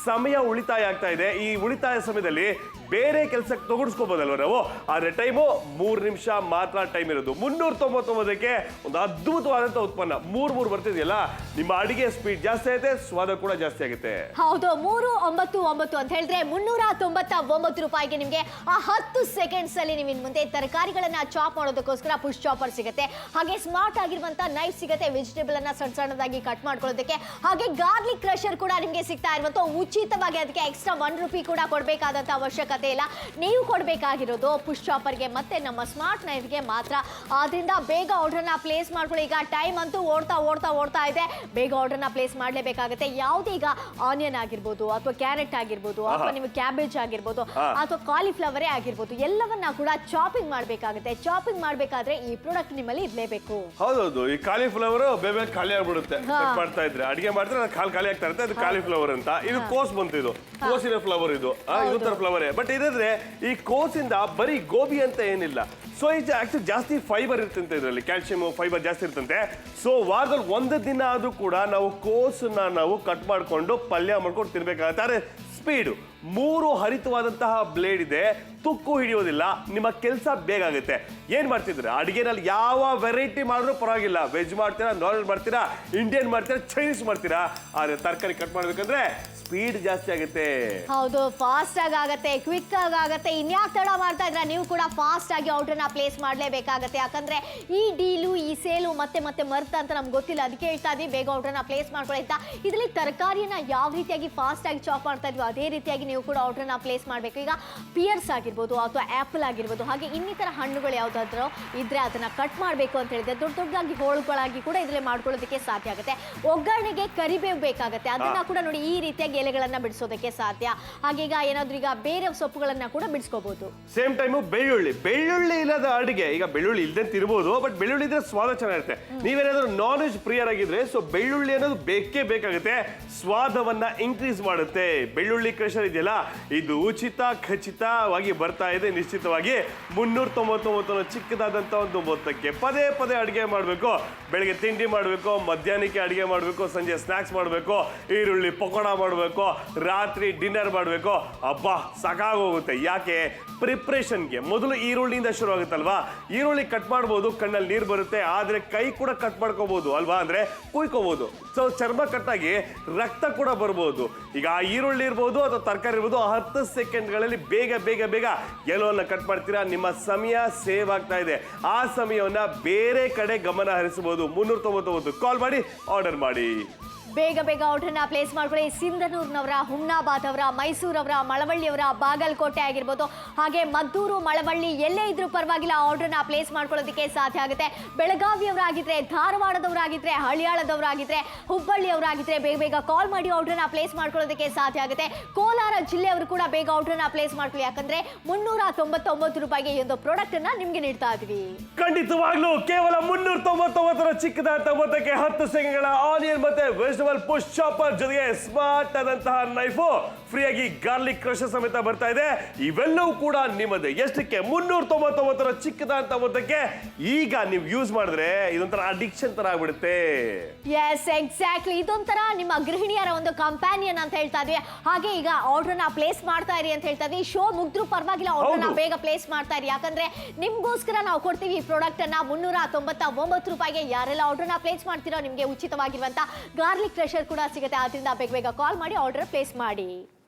ಸಮಯ ಉಳಿತಾಯ ಆಗ್ತಾ ಇದೆ. ಈ ಉಳಿತಾಯ ಸಮಯದಲ್ಲಿ ಬೇರೆ ಕೆಲಸಕ್ಕೆ ತೊಗಡಿಸ್ಕೋಬಹುದಲ್ವ ನಾವು. ಆದ್ರೆ ಟೈಮು 3 ನಿಮಿಷ ಮಾತ್ರ ಟೈಮ್ ಇರೋದು. 399ಕ್ಕೆ ಒಂದು ಅದ್ಭುತವಾದಂತ ಉತ್ಪನ್ನ. 3 ಬರ್ತಿದೆಯಲ್ಲ, ನಿಮ್ಮ ಅಡಿಗೆ ಸ್ಪೀಡ್ ಜಾಸ್ತಿ ಆಗುತ್ತೆ, ಸ್ವಾದ ಕೂಡ ಜಾಸ್ತಿ ಆಗುತ್ತೆ. ಹೌದು, 399 ಅಂತ ಹೇಳಿದ್ರೆ 399 ರೂಪಾಯಿಗೆ ನಿಮಗೆ ಆ 10 ಸೆಕೆಂಡ್ಸ್ ಅಲ್ಲಿ ನೀವು ಇನ್ನು ಮುಂದೆ ತರಕಾರಿಗಳನ್ನ ಚಾಪ್ ಮಾಡೋದಕ್ಕೋಸ್ಕರ ಪುಷ್ ಚಾಪರ್ ಸಿಗುತ್ತೆ. ಹಾಗೆ ಸ್ಮಾರ್ಟ್ ಆಗಿರುವಂತ ನೈಫ್ ಸಿಗುತ್ತೆ, ವೆಜಿಟೇಬಲ್ ಅನ್ನ ಸಣ್ಣದಾಗಿ ಕಟ್ ಮಾಡ್ಕೊಳ್ಳೋದಕ್ಕೆ. ಹಾಗೆ ಗಾರ್ಲಿಕ್ ಕ್ರಷರ್ ಕೂಡ ನಿಮಗೆ ಸಿಗ್ತಾ ಇರುವಂತ ಉಚಿತವಾಗಿ. ಅದಕ್ಕೆ ಎಕ್ಸ್ಟ್ರಾ 1 ರೂಪಾಯಿ ಕೂಡ ಕೊಡಬೇಕಾದಂತ ಅವಶ್ಯಕತೆ ಇಲ್ಲ. ನೀವು ಕೊಡಬೇಕಾಗಿರೋದು ಪುಷ್ ಚಾಪರ್ಗೆ ಮತ್ತೆ ನಮ್ಮ ಸ್ಮಾರ್ಟ್ ನೈಫ್ಗೆ ಮಾತ್ರ. ಆದ್ರಿಂದ ಬೇಗ ಆರ್ಡರ್ನ ಪ್ಲೇಸ್ ಮಾಡ್ಕೊಳ್ಳಿ. ಈಗ ಟೈಮ್ ಅಂತೂ ಓಡ್ತಾ ಇದೆ. ಬೇಗ ಆರ್ಡರ್ನ ಪ್ಲೇಸ್ ಮಾಡಲೇಬೇಕಾಗುತ್ತೆ. ಯಾವುದೇ ಈಗ ಆನಿಯನ್ ಆಗಿರ್ಬೋದು, ಅಥವಾ ಕ್ಯಾರೆಟ್ ಆಗಿರ್ಬೋದು, ಅಥವಾ ನೀವು ಕ್ಯಾಬೇಜ್ ಆಗಿರ್ಬೋದು, ಅಥವಾ ಕಾಲಿಫ್ಲವರೇ ಆಗಿರ್ಬೋದು, ಎಲ್ಲವನ್ನ ಕೂಡ ಚಾಪಿಂಗ್ ಮಾಡಬೇಕಾಗುತ್ತೆ. ಚಾಪಿಂಗ್ ಮಾಡಬೇಕಾದ್ರೆ ಈ ಪ್ರಾಡಕ್ಟ್ ನಿಮ್ಮಲ್ಲಿ ಇರಲೇಬೇಕು. ಹೌದೌದು, ಈ ಕಾಲಿಫ್ಲವರ್ ಬೇಗ ಖಾಲಿ ಆಗ್ಬಿಡುತ್ತೆ. ಕಟ್ ಮಾಡ್ತಾ ಇದ್ರೆ ಅಡಿಗೆ ಮಾಡಿದ್ರೆ ಖಾಲಿ ಆಗ್ತಾ ಇರುತ್ತೆ. ಅದು ಕಾಲಿಫ್ಲವರ್ ಅಂತ. ಇದು ಕೋಸ್ ಬಂತು, ಇದು ಕೋಸಿನ ಫ್ಲವರ್, ಇದು ತರ ಫ್ಲವರೇ. ಬಟ್ ಇದಾದ್ರೆ ಈ ಕೋಸಿಂದ ಬರೀ ಗೋಬಿ ಅಂತ ಏನಿಲ್ಲ. ಸೊ ಇದು ಆಕ್ಚುಲಿ ಜಾಸ್ತಿ ಫೈಬರ್ ಇರ್ತಂತೆ, ಇದರಲ್ಲಿ ಕ್ಯಾಲ್ಸಿಯಂ ಫೈಬರ್ ಜಾಸ್ತಿ ಇರ್ತಂತೆ. ಸೊ ವಾರದಲ್ಲಿ 1 ದಿನ ಆದ್ರೂ ಕೂಡ ನಾವು ಕೋಸನ್ನ ನಾವು ಕಟ್ ಮಾಡ್ಕೊಂಡು ಪಲ್ಯ ಮಾಡ್ಕೊಂಡು ತಿನ್ಬೇಕಾಗತ್ತೆ. ಆದ್ರೆ ಸ್ಪೀಡು 3 ಹರಿತವಾದಂತಹ ಬ್ಲೇಡ್ ಇದೆ, ತುಕ್ಕು ಹಿಡಿಯೋದಿಲ್ಲ, ನಿಮ್ಮ ಕೆಲಸ ಬೇಗ ಆಗುತ್ತೆ. ಏನ್ ಮಾಡ್ತಿದ್ರೆ ಅಡಿಗೆನಲ್ಲಿ ಯಾವ ವೆರೈಟಿ ಮಾಡಿದ್ರು ಪರವಾಗಿಲ್ಲ. ವೆಜ್ ಮಾಡ್ತೀರಾ, ನಾನ್ ವೆಜ್ ಮಾಡ್ತೀರಾ, ಇಂಡಿಯನ್ ಮಾಡ್ತೀರಾ, ಚೈನೀಸ್ ಮಾಡ್ತೀರಾ, ಆದ್ರೆ ತರಕಾರಿ ಕಟ್ ಮಾಡ್ಬೇಕಂದ್ರೆ ಸ್ಪೀಡ್ ಜಾಸ್ತಿ ಆಗುತ್ತೆ. ಹೌದು, ಫಾಸ್ಟ್ ಆಗುತ್ತೆ, ಕ್ವಿಕ್ ಆಗುತ್ತೆ. ಇನ್ಯಾಕೆ ತಡ ಮಾಡ್ತಾ ಇದ್ರ? ನೀವು ಕೂಡ ಫಾಸ್ಟ್ ಆಗಿ ಆರ್ಡರ್ನ ಪ್ಲೇಸ್ ಮಾಡಲೇಬೇಕಾಗತ್ತೆ. ಯಾಕಂದ್ರೆ ಈ ಡೀಲು, ಈ ಸೇಲು ಮತ್ತೆ ಮರ್ತ ಅಂತ ನಮ್ಗೆ ಗೊತ್ತಿಲ್ಲ. ಅದಕ್ಕೆ ಹೇಳ್ತಾ ಇದೀವಿ, ಬೇಗ ಆರ್ಡರ್ನ ಪ್ಲೇಸ್ ಮಾಡ್ಕೊಳ್ಳಿ ಅಂತ. ಇದರಲ್ಲಿ ತರಕಾರಿಯನ್ನ ಯಾವ ರೀತಿಯಾಗಿ ಫಾಸ್ಟ್ ಆಗಿ ಚಾಪ್ ಮಾಡ್ತಾ ಇದ್ವಿ, ಅದೇ ರೀತಿಯಾಗಿ ನೀವು ಕೂಡ ಆರ್ಡರ್ನ ಪ್ಲೇಸ್ ಮಾಡಬೇಕು. ಈಗ ಪಿಯರ್ಸ್ ಆಗಿರ್ಬೋದು, ಅಥವಾ ಆಪಲ್ ಆಗಿರ್ಬೋದು, ಹಾಗೆ ಇನ್ನಿತರ ಹಣ್ಣುಗಳು ಯಾವ್ದಾದ್ರು ಇದ್ರೆ ಅದನ್ನ ಕಟ್ ಮಾಡಬೇಕು ಅಂತ ಹೇಳಿದ್ರೆ ದೊಡ್ಡದಾಗಿ ಹೋಳುಗಳಾಗಿ ಕೂಡ ಇದರಲ್ಲಿ ಮಾಡ್ಕೊಳ್ಳೋದಕ್ಕೆ ಸಾಧ್ಯ ಆಗುತ್ತೆ. ಒಗ್ಗರಣೆಗೆ ಕರಿಬೇವು ಬೇಕಾಗುತ್ತೆ, ಅದನ್ನ ಕೂಡ ನೋಡಿ ಈ ರೀತಿಯಾಗಿ ಎಲೆಗಳನ್ನ ಬಿಡಿಸೋದಕ್ಕೆ ಸಾಧ್ಯ. ಹಾಗೆ ಈಗ ಏನಾದ್ರೂ ಈಗ ಬೇರೆ ಸೊಪ್ಪುಗಳನ್ನ ಕೂಡ ಬಿಡಿಸ್ಕೋಬಹುದು. ಸೇಮ್ ಟೈಮ್ ಬೆಳ್ಳುಳ್ಳಿ ಇಲ್ಲದ ಅಡಿಗೆ, ಈಗ ಬೆಳ್ಳುಳ್ಳಿ ಇಲ್ಲದೆ ತಿರ್ಬೋದು, ಬಟ್ ಬೆಳ್ಳುಳ್ಳಿ ಇದ್ರೆ ಸ್ವಾದ ಚೆನ್ನಾಗಿರುತ್ತೆ. ನೀವೇನಾದ್ರೂ ನಾನ್ ವೆಜ್ ಪ್ರಿಯರಾಗಿದ್ರೆ ಸೊ ಬೆಳ್ಳುಳ್ಳಿ ಅನ್ನೋದು ಬೇಕೇ ಬೇಕಾಗುತ್ತೆ. ಸ್ವಾದವನ್ನ ಇನ್ಕ್ರೀಸ್ ಮಾಡುತ್ತೆ. ಬೆಳ್ಳುಳ್ಳಿ ಕ್ರಷರ್ ಇದೆಯಲ್ಲ, ಇದು ಉಚಿತ ಖಚಿತವಾಗಿ ಬರ್ತಾ ಇದೆ. ನಿಶ್ಚಿತವಾಗಿ 399 ಚಿಕ್ಕದಾದಂತ ಒಂದು ಮೊತ್ತಕ್ಕೆ ಪದೇ ಅಡಿಗೆ ಮಾಡಬೇಕು. ಬೆಳಗ್ಗೆ ತಿಂಡಿ ಮಾಡಬೇಕು, ಮಧ್ಯಾಹ್ನಕ್ಕೆ ಅಡಿಗೆ ಮಾಡಬೇಕು, ಸಂಜೆ ಸ್ನಾಕ್ಸ್ ಮಾಡಬೇಕು, ಈರುಳ್ಳಿ ಪಕೋಡ ಮಾಡಬೇಕು, ರಾತ್ರಿ ಡಿನ್ನರ್ ಮಾಡಬೇಕು. ಅಬ್ಬಾ ಸಾಕಾಗೋಗುತ್ತೆ. ಯಾಕೆ? ಪ್ರಿಪ್ರೇಷನ್ಗೆ ಮೊದಲು ಈರುಳ್ಳಿಯಿಂದ ಶುರು ಆಗುತ್ತಲ್ವಾ. ಈರುಳ್ಳಿ ಕಟ್ ಮಾಡ್ಬೋದು, ಕಣ್ಣಲ್ಲಿ ನೀರು ಬರುತ್ತೆ, ಆದ್ರೆ ಕೈ ಕೂಡ ಕಟ್ ಮಾಡ್ಕೋಬಹುದು ಅಲ್ವಾ, ಅಂದ್ರೆ ಕುಯ್ಕೋಬಹುದು. ಸೊ ಚರ್ಮ ಕಟ್ಟಾಗಿ ರಕ್ತ ಕೂಡ ಬರ್ಬೋದು. ಈಗ ಆ ಈರುಳ್ಳಿ ಇರ್ಬೋದು ಅಥವಾ ತರಕಾರಿ ಇರ್ಬೋದು, 10 ಸೆಕೆಂಡ್ಗಳಲ್ಲಿ ಬೇಗ ಎಲ್ಲವನ್ನ ಕಟ್ ಮಾಡ್ತೀರಾ. ನಿಮ್ಮ ಸಮಯ ಸೇವ್ ಆಗ್ತಾ ಇದೆ. ಆ ಸಮಯವನ್ನ ಬೇರೆ ಕಡೆ ಗಮನ ಹರಿಸಬಹುದು. 399 ಕಾಲ್ ಮಾಡಿ ಆರ್ಡರ್ ಮಾಡಿ. ಬೇಗ ಬೇಗ ಆರ್ಡರ್ನ ಪ್ಲೇಸ್ ಮಾಡ್ಕೊಳ್ಳಿ. ಸಿಂಧನೂರಿನವರ, ಹುಮ್ನಾಬಾದ್ ಅವರ, ಮೈಸೂರವರ, ಮಳವಳ್ಳಿಯವರ, ಬಾಗಲಕೋಟೆ ಆಗಿರ್ಬೋದು, ಹಾಗೆ ಮದ್ದೂರು, ಮಳವಳ್ಳಿ ಎಲ್ಲೇ ಇದ್ರೂ ಪರವಾಗಿಲ್ಲ ಆರ್ಡರ್ನ ಪ್ಲೇಸ್ ಮಾಡ್ಕೊಳ್ಳೋದಕ್ಕೆ ಸಾಧ್ಯ ಆಗುತ್ತೆ. ಬೆಳಗಾವಿಯವರಾಗಿದ್ರೆ, ಧಾರವಾಡದವರಾಗಿದ್ರೆ, ಹಳಿಯಾಳದವರಾಗಿದ್ರೆ, ಹುಬ್ಬಳ್ಳಿಯವರಾಗಿದ್ರೆ ಬೇಗ ಬೇಗ ಕಾಲ್ ಮಾಡಿ ಆರ್ಡರ್ನ ಪ್ಲೇಸ್ ಮಾಡ್ಕೊಳ್ಳೋದಕ್ಕೆ ಸಾಧ್ಯ ಆಗುತ್ತೆ. ಕೋಲಾರ ಜಿಲ್ಲೆಯವರು ಕೂಡ ಬೇಗ ಆರ್ಡರ್ನ ಪ್ಲೇಸ್ ಮಾಡ್ಕೊಳ್ಳಿ, ಯಾಕಂದ್ರೆ 399 ರೂಪಾಯಿಗೆ ಈ ಒಂದು ಪ್ರಾಡಕ್ಟ್ ಅನ್ನ ನಿಮ್ಗೆ ನೀಡ್ತಾ ಇದ್ವಿ. ಖಂಡಿತವಾಗ್ಲೂ ಕೇವಲ 399 ಚಿಕ್ಕದಾದ ಮೊತ್ತಕ್ಕೆ 10 ಸೆಕೆಂಡ್ಗಳ ಆನಿಯನ್ ಮತ್ತೆ ವೆಜಿಟಬಲ್ ಪುಷ್ ಚಾಪರ್ ಜೊತೆಗೆ ಸ್ಮಾರ್ಟ್ ಆದಂತಹ ನೈಫು ಫ್ರೀಯಾಗಿ ಗಾರ್ಲಿಕ್ ಕ್ರಷರ್ ಸಮೇತ ಬರ್ತಾ ಇದೆ. ಇವೆಲ್ಲವೂ ಕೂಡ ನಿಮ್ಮದೇ. ಎಷ್ಟಕ್ಕೆ? 399 ಚಿಕ್ಕದಾದ ಮೊತ್ತಕ್ಕೆ. ಈಗ ನೀವು ಯೂಸ್ ಮಾಡಿದ್ರೆ ಇದೊಂಥರ ಅಡಿಕ್ಷನ್ ತರ ಆಗ್ಬಿಡುತ್ತೆ. Yes, exactly. ಇದೊಂಥರ ನಿಮ್ಮ ಗೃಹಿಣಿಯರ ಒಂದು ಕಂಪ್ಯಾನಿಯನ್ ಅಂತ ಹೇಳ್ತಾ ಇದ್ವಿ. ಹಾಗೆ ಈಗ ಆರ್ಡರ್ನ ಪ್ಲೇಸ್ ಮಾಡ್ತಾ ಇರಿ ಅಂತ ಹೇಳ್ತಾ ಇದ್ವಿ. ಶೋ ಮುಗ್ದ್ರು ಪರವಾಗಿಲ್ಲ ಆರ್ಡರ್ನ ಬೇಗ ಪ್ಲೇಸ್ ಮಾಡ್ತಾ ಇರಿ, ಯಾಕಂದ್ರೆ ನಿಮ್ಗೋಸ್ಕರ ನಾವು ಕೊಡ್ತೀವಿ ಈ ಪ್ರಾಡಕ್ಟ್ ಅನ್ನ 399 ರೂಪಾಯಿಗೆ. ಯಾರೆಲ್ಲ ಆರ್ಡರ್ನ ಪ್ಲೇಸ್ ಮಾಡ್ತೀರೋ ನಿಮಗೆ ಉಚಿತವಾಗಿರುವಂತ ಗಾರ್ಲಿಕ್ ಕ್ರಷರ್ ಕೂಡ ಸಿಗುತ್ತೆ. ಆದ್ರಿಂದ ಬೇಗ ಬೇಗ ಕಾಲ್ ಮಾಡಿ ಆರ್ಡರ್ ಪ್ಲೇಸ್ ಮಾಡಿ.